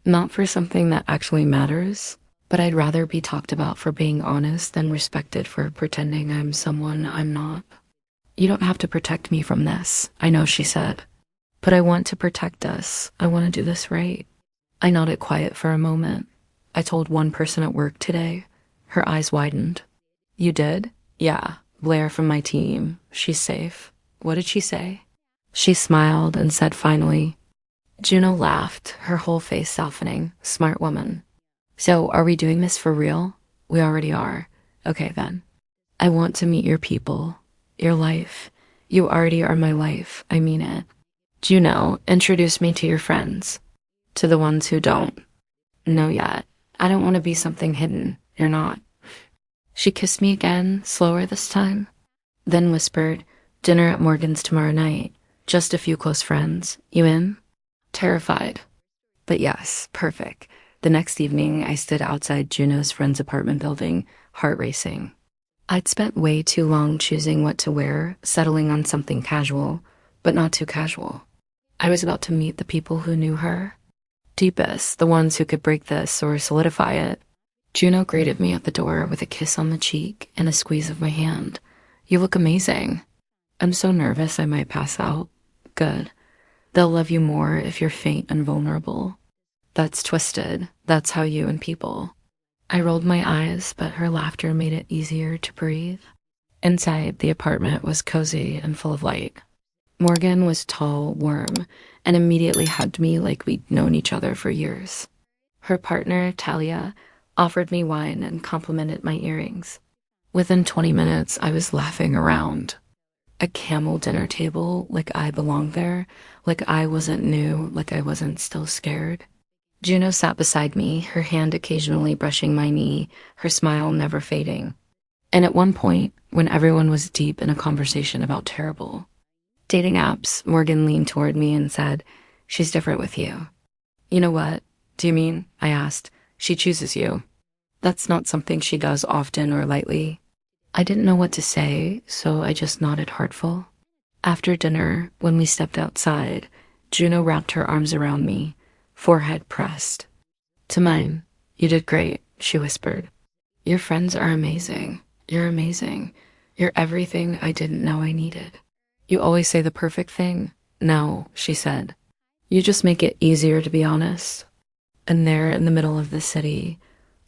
Not for something that actually matters, but I'd rather be talked about for being honest than respected for pretending I'm someone I'm not. You don't have to protect me from this, I know, she said. But I want to protect us. I want to do this right. I nodded quiet for a moment. I told one person at work today. Her eyes widened. You did? Yeah, Blair from my team. She's safe. What did she say? She smiled and said finally. Juno laughed, her whole face softening. Smart woman. So are we doing this for real? We already are. Okay then. I want to meet your people. Your life. You already are my life. I mean it. Juno, introduce me to your friends. To the ones who don't. No yet. I don't want to be something hidden. You're not. She kissed me again, slower this time. Then whispered, dinner at Morgan's tomorrow night. Just a few close friends. You in? Terrified. But yes, perfect. The next evening, I stood outside Juno's friend's apartment building, heart racing. I'd spent way too long choosing what to wear, settling on something casual, but not too casual. I was about to meet the people who knew her. Deepest, the ones who could break this or solidify it. Juno greeted me at the door with a kiss on the cheek and a squeeze of my hand. You look amazing. I'm so nervous I might pass out. Good. They'll love you more if you're faint and vulnerable. That's twisted. That's how you and people. I rolled my eyes, but her laughter made it easier to breathe. Inside, the apartment was cozy and full of light. Morgan was tall, warm, and immediately hugged me like we'd known each other for years. Her partner, Talia, offered me wine and complimented my earrings. Within 20 minutes, I was laughing around. A camel dinner table, like I belonged there, like I wasn't new, like I wasn't still scared. Juno sat beside me, her hand occasionally brushing my knee, her smile never fading. And at one point, when everyone was deep in a conversation about terrible dating apps, Morgan leaned toward me and said, she's different with you. You know what? Do you mean? I asked. She chooses you. That's not something she does often or lightly. I didn't know what to say, so I just nodded heartful. After dinner, when we stepped outside, Juno wrapped her arms around me, forehead pressed. To mine. You did great, she whispered. Your friends are amazing. You're amazing. You're everything I didn't know I needed. You always say the perfect thing. No, she said. You just make it easier to be honest. And there in the middle of the city,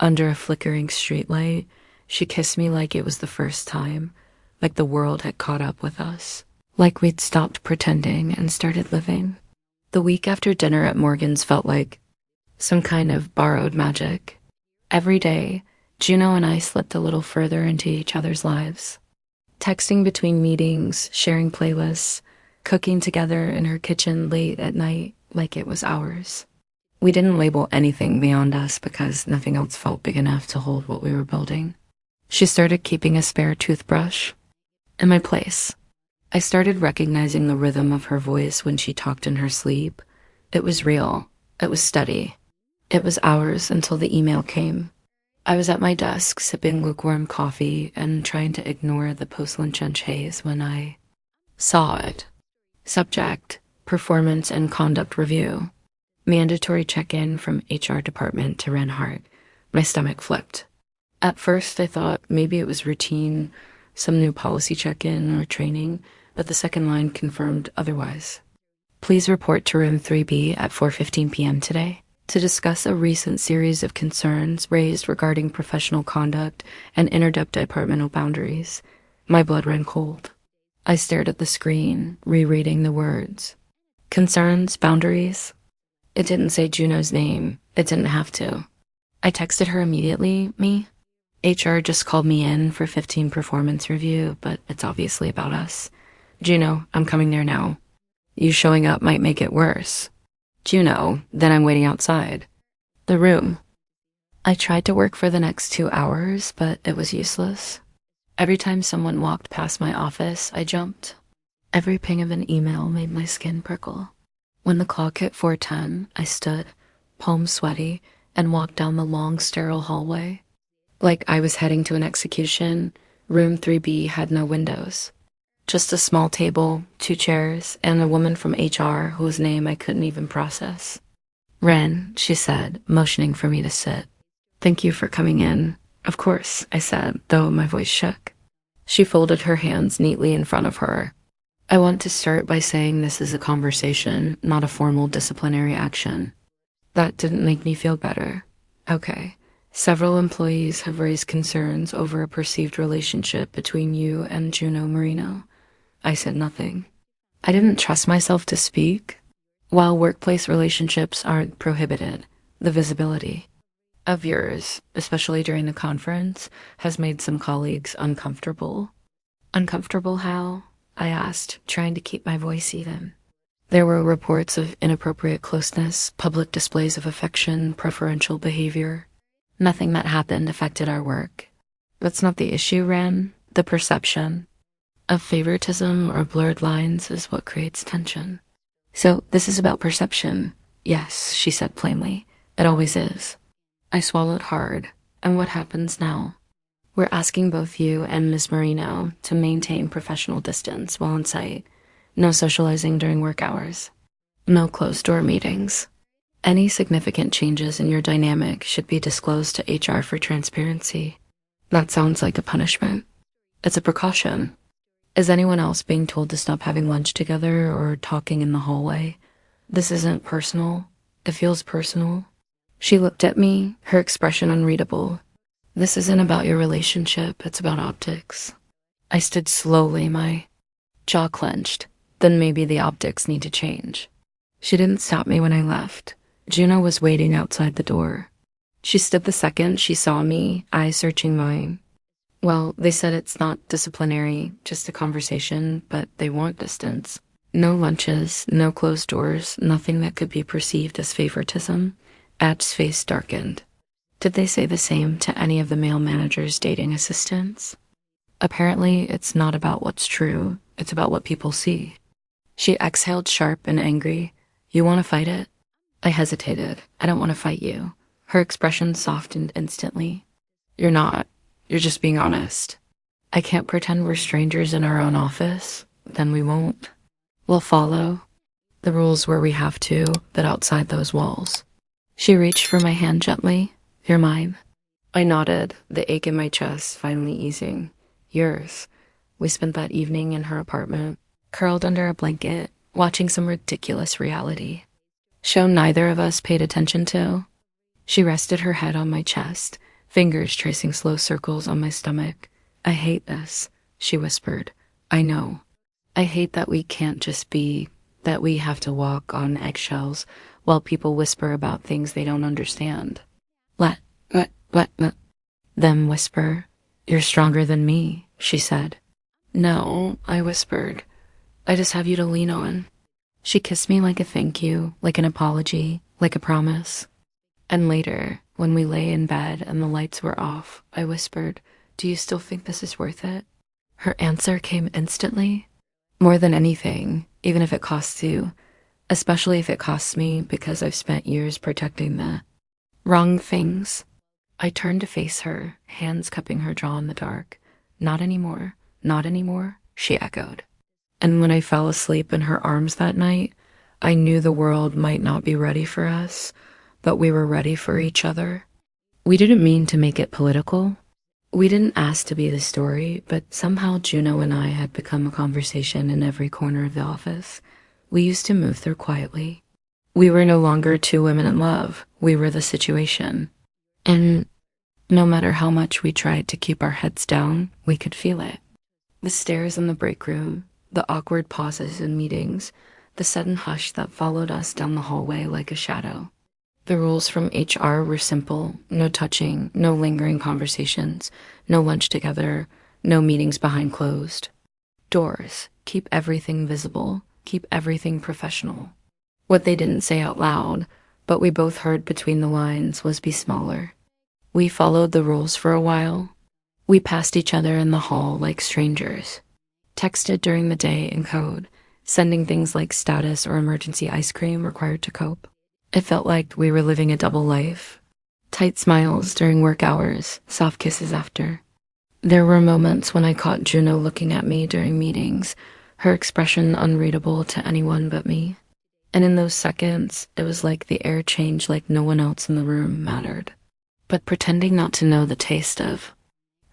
under a flickering streetlight, she kissed me like it was the first time, like the world had caught up with us, like we'd stopped pretending and started living. The week after dinner at Morgan's felt like some kind of borrowed magic. Every day, Juno and I slipped a little further into each other's lives. Texting between meetings, sharing playlists, cooking together in her kitchen late at night like it was ours. We didn't label anything beyond us because nothing else felt big enough to hold what we were building. She started keeping a spare toothbrush in my place. I started recognizing the rhythm of her voice when she talked in her sleep. It was real. It was steady. It was hours until the email came. I was at my desk sipping lukewarm coffee and trying to ignore the post-lunch haze when I saw it. Subject, performance and conduct review. Mandatory check-in from HR department to Reinhardt. My stomach flipped. At first, I thought maybe it was routine, some new policy check-in or training, but the second line confirmed otherwise. Please report to room 3B at 4:15 p.m. today to discuss a recent series of concerns raised regarding professional conduct and interdepartmental boundaries. My blood ran cold. I stared at the screen, rereading the words. Concerns, boundaries. It didn't say Juno's name. It didn't have to. I texted her immediately, me. HR just called me in for 15 performance review, but it's obviously about us. Juno, I'm coming there now. You showing up might make it worse. Juno, then I'm waiting outside. The room. I tried to work for the next 2 hours, but it was useless. Every time someone walked past my office, I jumped. Every ping of an email made my skin prickle. When the clock hit 4:10, I stood, palms sweaty, and walked down the long, sterile hallway. Like I was heading to an execution, room 3B had no windows. Just a small table, 2 chairs, and a woman from HR whose name I couldn't even process. Ren, she said, motioning for me to sit. Thank you for coming in. Of course, I said, though my voice shook. She folded her hands neatly in front of her. I want to start by saying this is a conversation, not a formal disciplinary action. That didn't make me feel better. Okay. Several employees have raised concerns over a perceived relationship between you and Juno Marino. I said nothing. I didn't trust myself to speak. While workplace relationships aren't prohibited, the visibility of yours, especially during the conference, has made some colleagues uncomfortable. Uncomfortable how? I asked, trying to keep my voice even. There were reports of inappropriate closeness, public displays of affection, preferential behavior. Nothing that happened affected our work. That's not the issue, Ren. The perception of favoritism or blurred lines is what creates tension. So this is about perception. Yes, she said plainly. It always is. I swallowed hard. And what happens now? We're asking both you and Ms. Marino to maintain professional distance while on site. No socializing during work hours. No closed-door meetings. Any significant changes in your dynamic should be disclosed to HR for transparency. That sounds like a punishment. It's a precaution. Is anyone else being told to stop having lunch together or talking in the hallway? This isn't personal. It feels personal. She looked at me, her expression unreadable. This isn't about your relationship, it's about optics. I stood slowly, my jaw clenched. Then maybe the optics need to change. She didn't stop me when I left. Juno was waiting outside the door. She stood the second she saw me, eyes searching mine. Well, they said it's not disciplinary, just a conversation, but they want distance. No lunches, no closed doors, nothing that could be perceived as favoritism. At's face darkened. Did they say the same to any of the male managers' dating assistants? Apparently, it's not about what's true, it's about what people see. She exhaled sharp and angry. You want to fight it? I hesitated. I don't want to fight you. Her expression softened instantly. You're not. You're just being honest. I can't pretend we're strangers in our own office. Then we won't. We'll follow the rules where we have to, but outside those walls. She reached for my hand gently. You're mine. I nodded, the ache in my chest finally easing. Yours. We spent that evening in her apartment, curled under a blanket, watching some ridiculous reality. Show neither of us paid attention to. She rested her head on my chest, fingers tracing slow circles on my stomach. I hate this, she whispered. I know. I hate that we can't just be, that we have to walk on eggshells while people whisper about things they don't understand. Let them whisper. You're stronger than me, she said. No, I whispered. I just have you to lean on. She kissed me like a thank you, like an apology, like a promise. And later, when we lay in bed and the lights were off, I whispered, do you still think this is worth it? Her answer came instantly. More than anything, even if it costs you, especially if it costs me because I've spent years protecting the wrong things. I turned to face her, hands cupping her jaw in the dark. Not anymore, not anymore, she echoed. And when I fell asleep in her arms that night, I knew the world might not be ready for us, but we were ready for each other. We didn't mean to make it political. We didn't ask to be the story, but somehow Juno and I had become a conversation in every corner of the office. We used to move through quietly. We were no longer two women in love. We were the situation. And no matter how much we tried to keep our heads down, we could feel it. The stares in the break room, the awkward pauses in meetings, the sudden hush that followed us down the hallway like a shadow. The rules from HR were simple: no touching, no lingering conversations, no lunch together, no meetings behind closed doors. Keep everything visible, keep everything professional. What they didn't say out loud, but we both heard between the lines, was be smaller. We followed the rules for a while. We passed each other in the hall like strangers, texted during the day in code, sending things like status or emergency ice cream required to cope. It felt like we were living a double life. Tight smiles during work hours, soft kisses after. There were moments when I caught Juno looking at me during meetings, her expression unreadable to anyone but me. And in those seconds, it was like the air changed, like no one else in the room mattered. But pretending not to know the taste of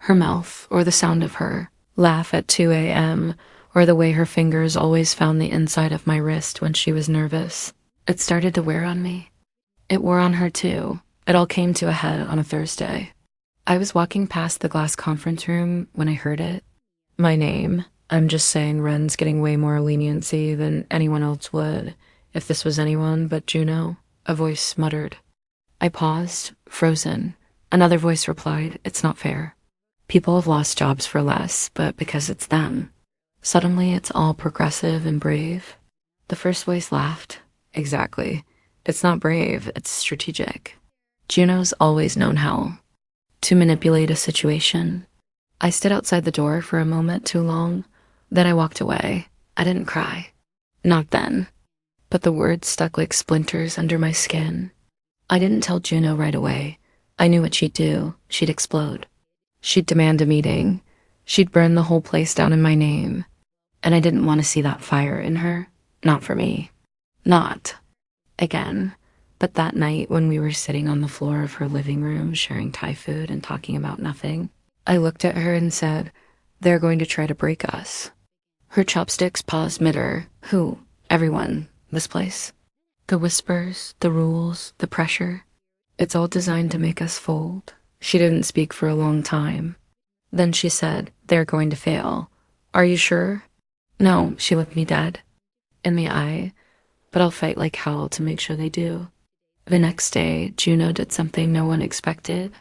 her mouth, or the sound of her laugh at 2 a.m., or the way her fingers always found the inside of my wrist when she was nervous, it started to wear on me. It wore on her too. It all came to a head on a Thursday. I was walking past the glass conference room when I heard it. My name. I'm just saying Ren's getting way more leniency than anyone else would, if this was anyone but Juno. A voice muttered. I paused, frozen. Another voice replied, it's not fair. People have lost jobs for less, but because it's them. Suddenly, it's all progressive and brave. The first voice laughed. Exactly. It's not brave, it's strategic. Juno's always known how to manipulate a situation. I stood outside the door for a moment too long. Then I walked away. I didn't cry. Not then. But the words stuck like splinters under my skin. I didn't tell Juno right away. I knew what she'd do. She'd explode. She'd demand a meeting. She'd burn the whole place down in my name. And I didn't want to see that fire in her. Not for me. Not again. But that night when we were sitting on the floor of her living room sharing Thai food and talking about nothing, I looked at her and said, they're going to try to break us. Her chopsticks paused mid-air. Who? Everyone. This place. The whispers, the rules, the pressure. It's all designed to make us fold. She didn't speak for a long time. Then she said, they're going to fail. Are you sure? No, she looked me dead in the eye, but I'll fight like hell to make sure they do. The next day, Juno did something no one expected.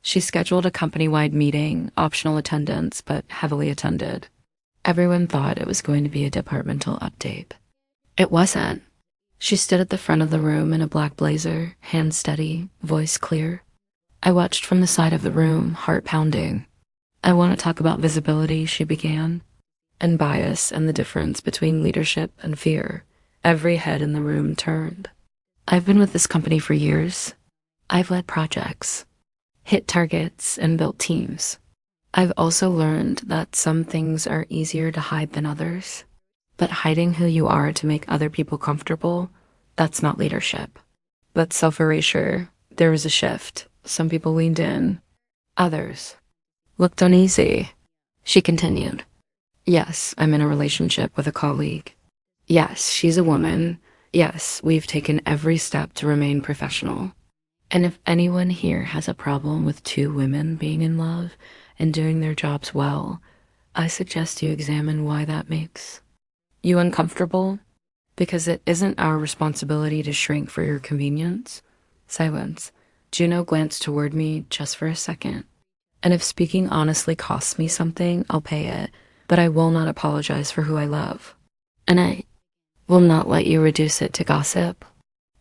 She scheduled a company-wide meeting, optional attendance, but heavily attended. Everyone thought it was going to be a departmental update. It wasn't. She stood at the front of the room in a black blazer, hand steady, voice clear. I watched from the side of the room, heart pounding. I want to talk about visibility, she began, and bias and the difference between leadership and fear. Every head in the room turned. I've been with this company for years. I've led projects, hit targets, and built teams. I've also learned that some things are easier to hide than others. But hiding who you are to make other people comfortable, that's not leadership. But self-erasure, there was a shift. Some people leaned in. Others looked uneasy. She continued. Yes, I'm in a relationship with a colleague. Yes, she's a woman. Yes, we've taken every step to remain professional. And if anyone here has a problem with two women being in love and doing their jobs well, I suggest you examine why that makes you uncomfortable, because it isn't our responsibility to shrink for your convenience. Silence. Juno glanced toward me just for a second. And if speaking honestly costs me something, I'll pay it, but I will not apologize for who I love. And I will not let you reduce it to gossip.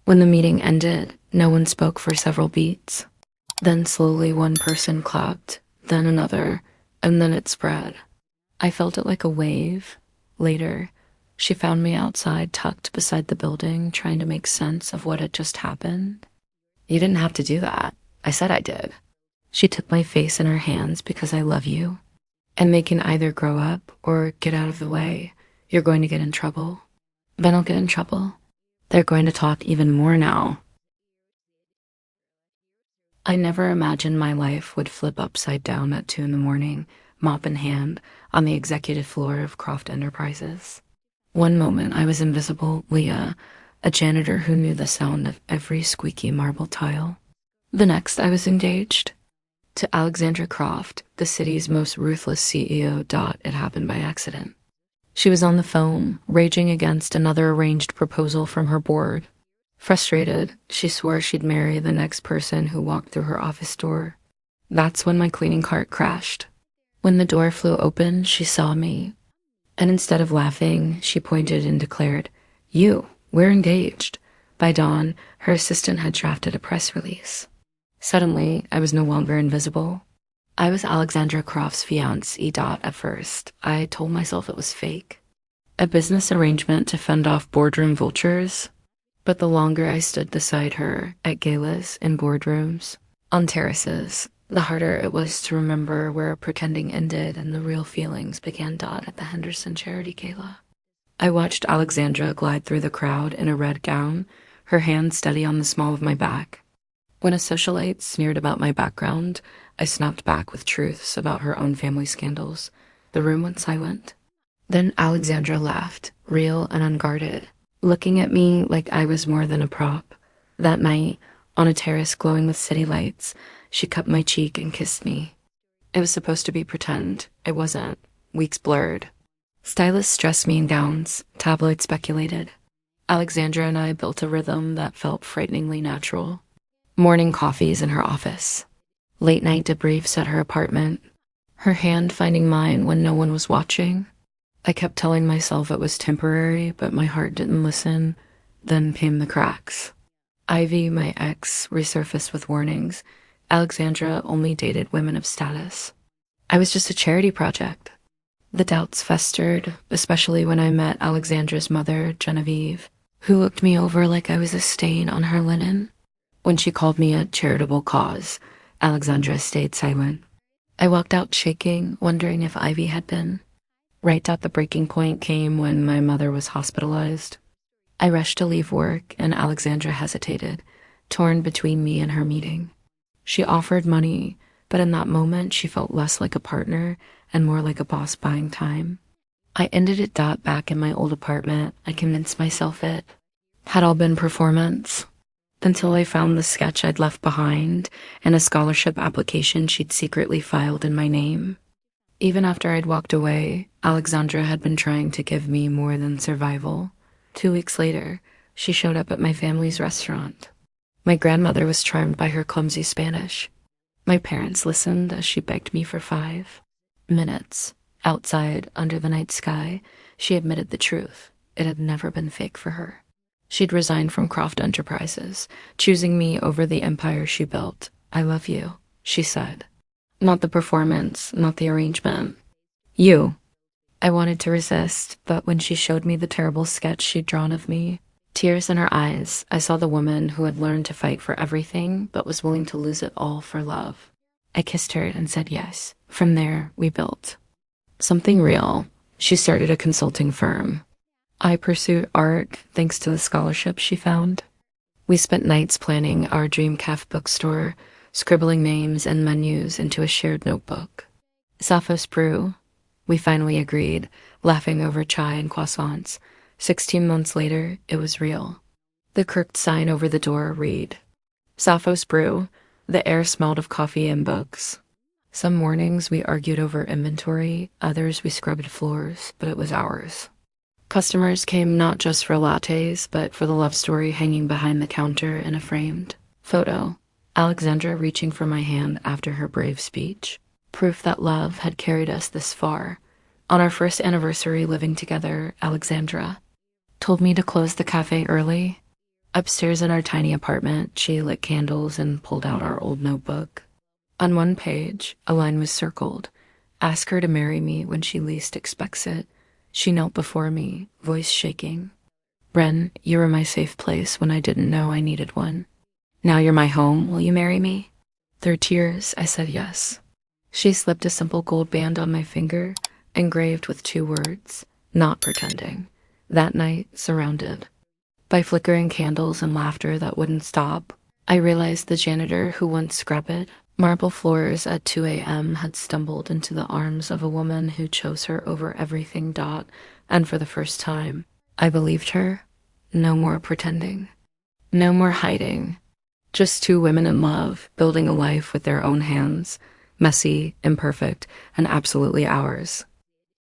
When the meeting ended, no one spoke for several beats. Then slowly one person clapped, then another, and then it spread. I felt it like a wave. Later, she found me outside, tucked beside the building, trying to make sense of what had just happened. You didn't have to do that. I said I did. She took my face in her hands because I love you. And they can either grow up or get out of the way. You're going to get in trouble. Then I'll get in trouble. They're going to talk even more now. I never imagined my life would flip upside down at 2 a.m, mop in hand, on the executive floor of Croft Enterprises. One moment I was invisible, Leah, a janitor who knew the sound of every squeaky marble tile. The next I was engaged to Alexandra Croft, the city's most ruthless CEO. It happened by accident. She was on the phone, raging against another arranged proposal from her board. Frustrated, she swore she'd marry the next person who walked through her office door. That's when my cleaning cart crashed. When the door flew open, she saw me, and instead of laughing, she pointed and declared, we're engaged. By dawn, her assistant had drafted a press release. Suddenly, I was no longer invisible. I was Alexandra Croft's fiancée. At first, I told myself it was fake. A business arrangement to fend off boardroom vultures. But the longer I stood beside her at galas, in boardrooms, on terraces, the harder it was to remember where pretending ended and the real feelings began. At the Henderson Charity Gala, I watched Alexandra glide through the crowd in a red gown, her hand steady on the small of my back. When a socialite sneered about my background, I snapped back with truths about her own family scandals. The room went silent. Then Alexandra laughed, real and unguarded, looking at me like I was more than a prop. That night, on a terrace glowing with city lights, she cupped my cheek and kissed me. It was supposed to be pretend. It wasn't. Weeks blurred. Stylists dressed me in gowns. Tabloids speculated. Alexandra and I built a rhythm that felt frighteningly natural. Morning coffees in her office. Late-night debriefs at her apartment. Her hand finding mine when no one was watching. I kept telling myself it was temporary, but my heart didn't listen. Then came the cracks. Ivy, my ex, resurfaced with warnings. Alexandra only dated women of status. I was just a charity project. The doubts festered, especially when I met Alexandra's mother, Genevieve, who looked me over like I was a stain on her linen. When she called me a charitable cause, Alexandra stayed silent. I walked out shaking, wondering if Ivy had been. Right at the breaking point came when my mother was hospitalized. I rushed to leave work, and Alexandra hesitated, torn between me and her meeting. She offered money, but in that moment she felt less like a partner and more like a boss buying time. I ended it back in my old apartment. I convinced myself it had all been performance, until I found the sketch I'd left behind and a scholarship application she'd secretly filed in my name. Even after I'd walked away, Alexandra had been trying to give me more than survival. 2 weeks later, she showed up at my family's restaurant. My grandmother was charmed by her clumsy Spanish. My parents listened as she begged me for 5 minutes. Outside, under the night sky, she admitted the truth. It had never been fake for her. She'd resigned from Croft Enterprises, choosing me over the empire she built. I love you, she said. Not the performance, not the arrangement. You. I wanted to resist, but when she showed me the terrible sketch she'd drawn of me, tears in her eyes, I saw the woman who had learned to fight for everything but was willing to lose it all for love. I kissed her and said yes. From there, we built something real. She started a consulting firm. I pursued art thanks to the scholarship she found. We spent nights planning our dream cafe bookstore, scribbling names and menus into a shared notebook. Sappho's Brew. We finally agreed, laughing over chai and croissants. 16 months later, it was real. The crooked sign over the door read, Sappho's Brew. The air smelled of coffee and books. Some mornings we argued over inventory, others we scrubbed floors, but it was ours. Customers came not just for lattes, but for the love story hanging behind the counter in a framed photo. Alexandra reaching for my hand after her brave speech. Proof that love had carried us this far. On our first anniversary living together, Alexandra told me to close the cafe early. Upstairs in our tiny apartment, she lit candles and pulled out our old notebook. On one page, a line was circled. Ask her to marry me when she least expects it. She knelt before me, voice shaking. Ren, you were my safe place when I didn't know I needed one. Now you're my home, will you marry me? Through tears, I said yes. She slipped a simple gold band on my finger, engraved with 2 words, not pretending. That night, surrounded by flickering candles and laughter that wouldn't stop, I realized the janitor who once scrubbed marble floors at 2 a.m. had stumbled into the arms of a woman who chose her over everything. And for the first time, I believed her. No more pretending. No more hiding. Just 2 women in love, building a life with their own hands, messy, imperfect, and absolutely ours.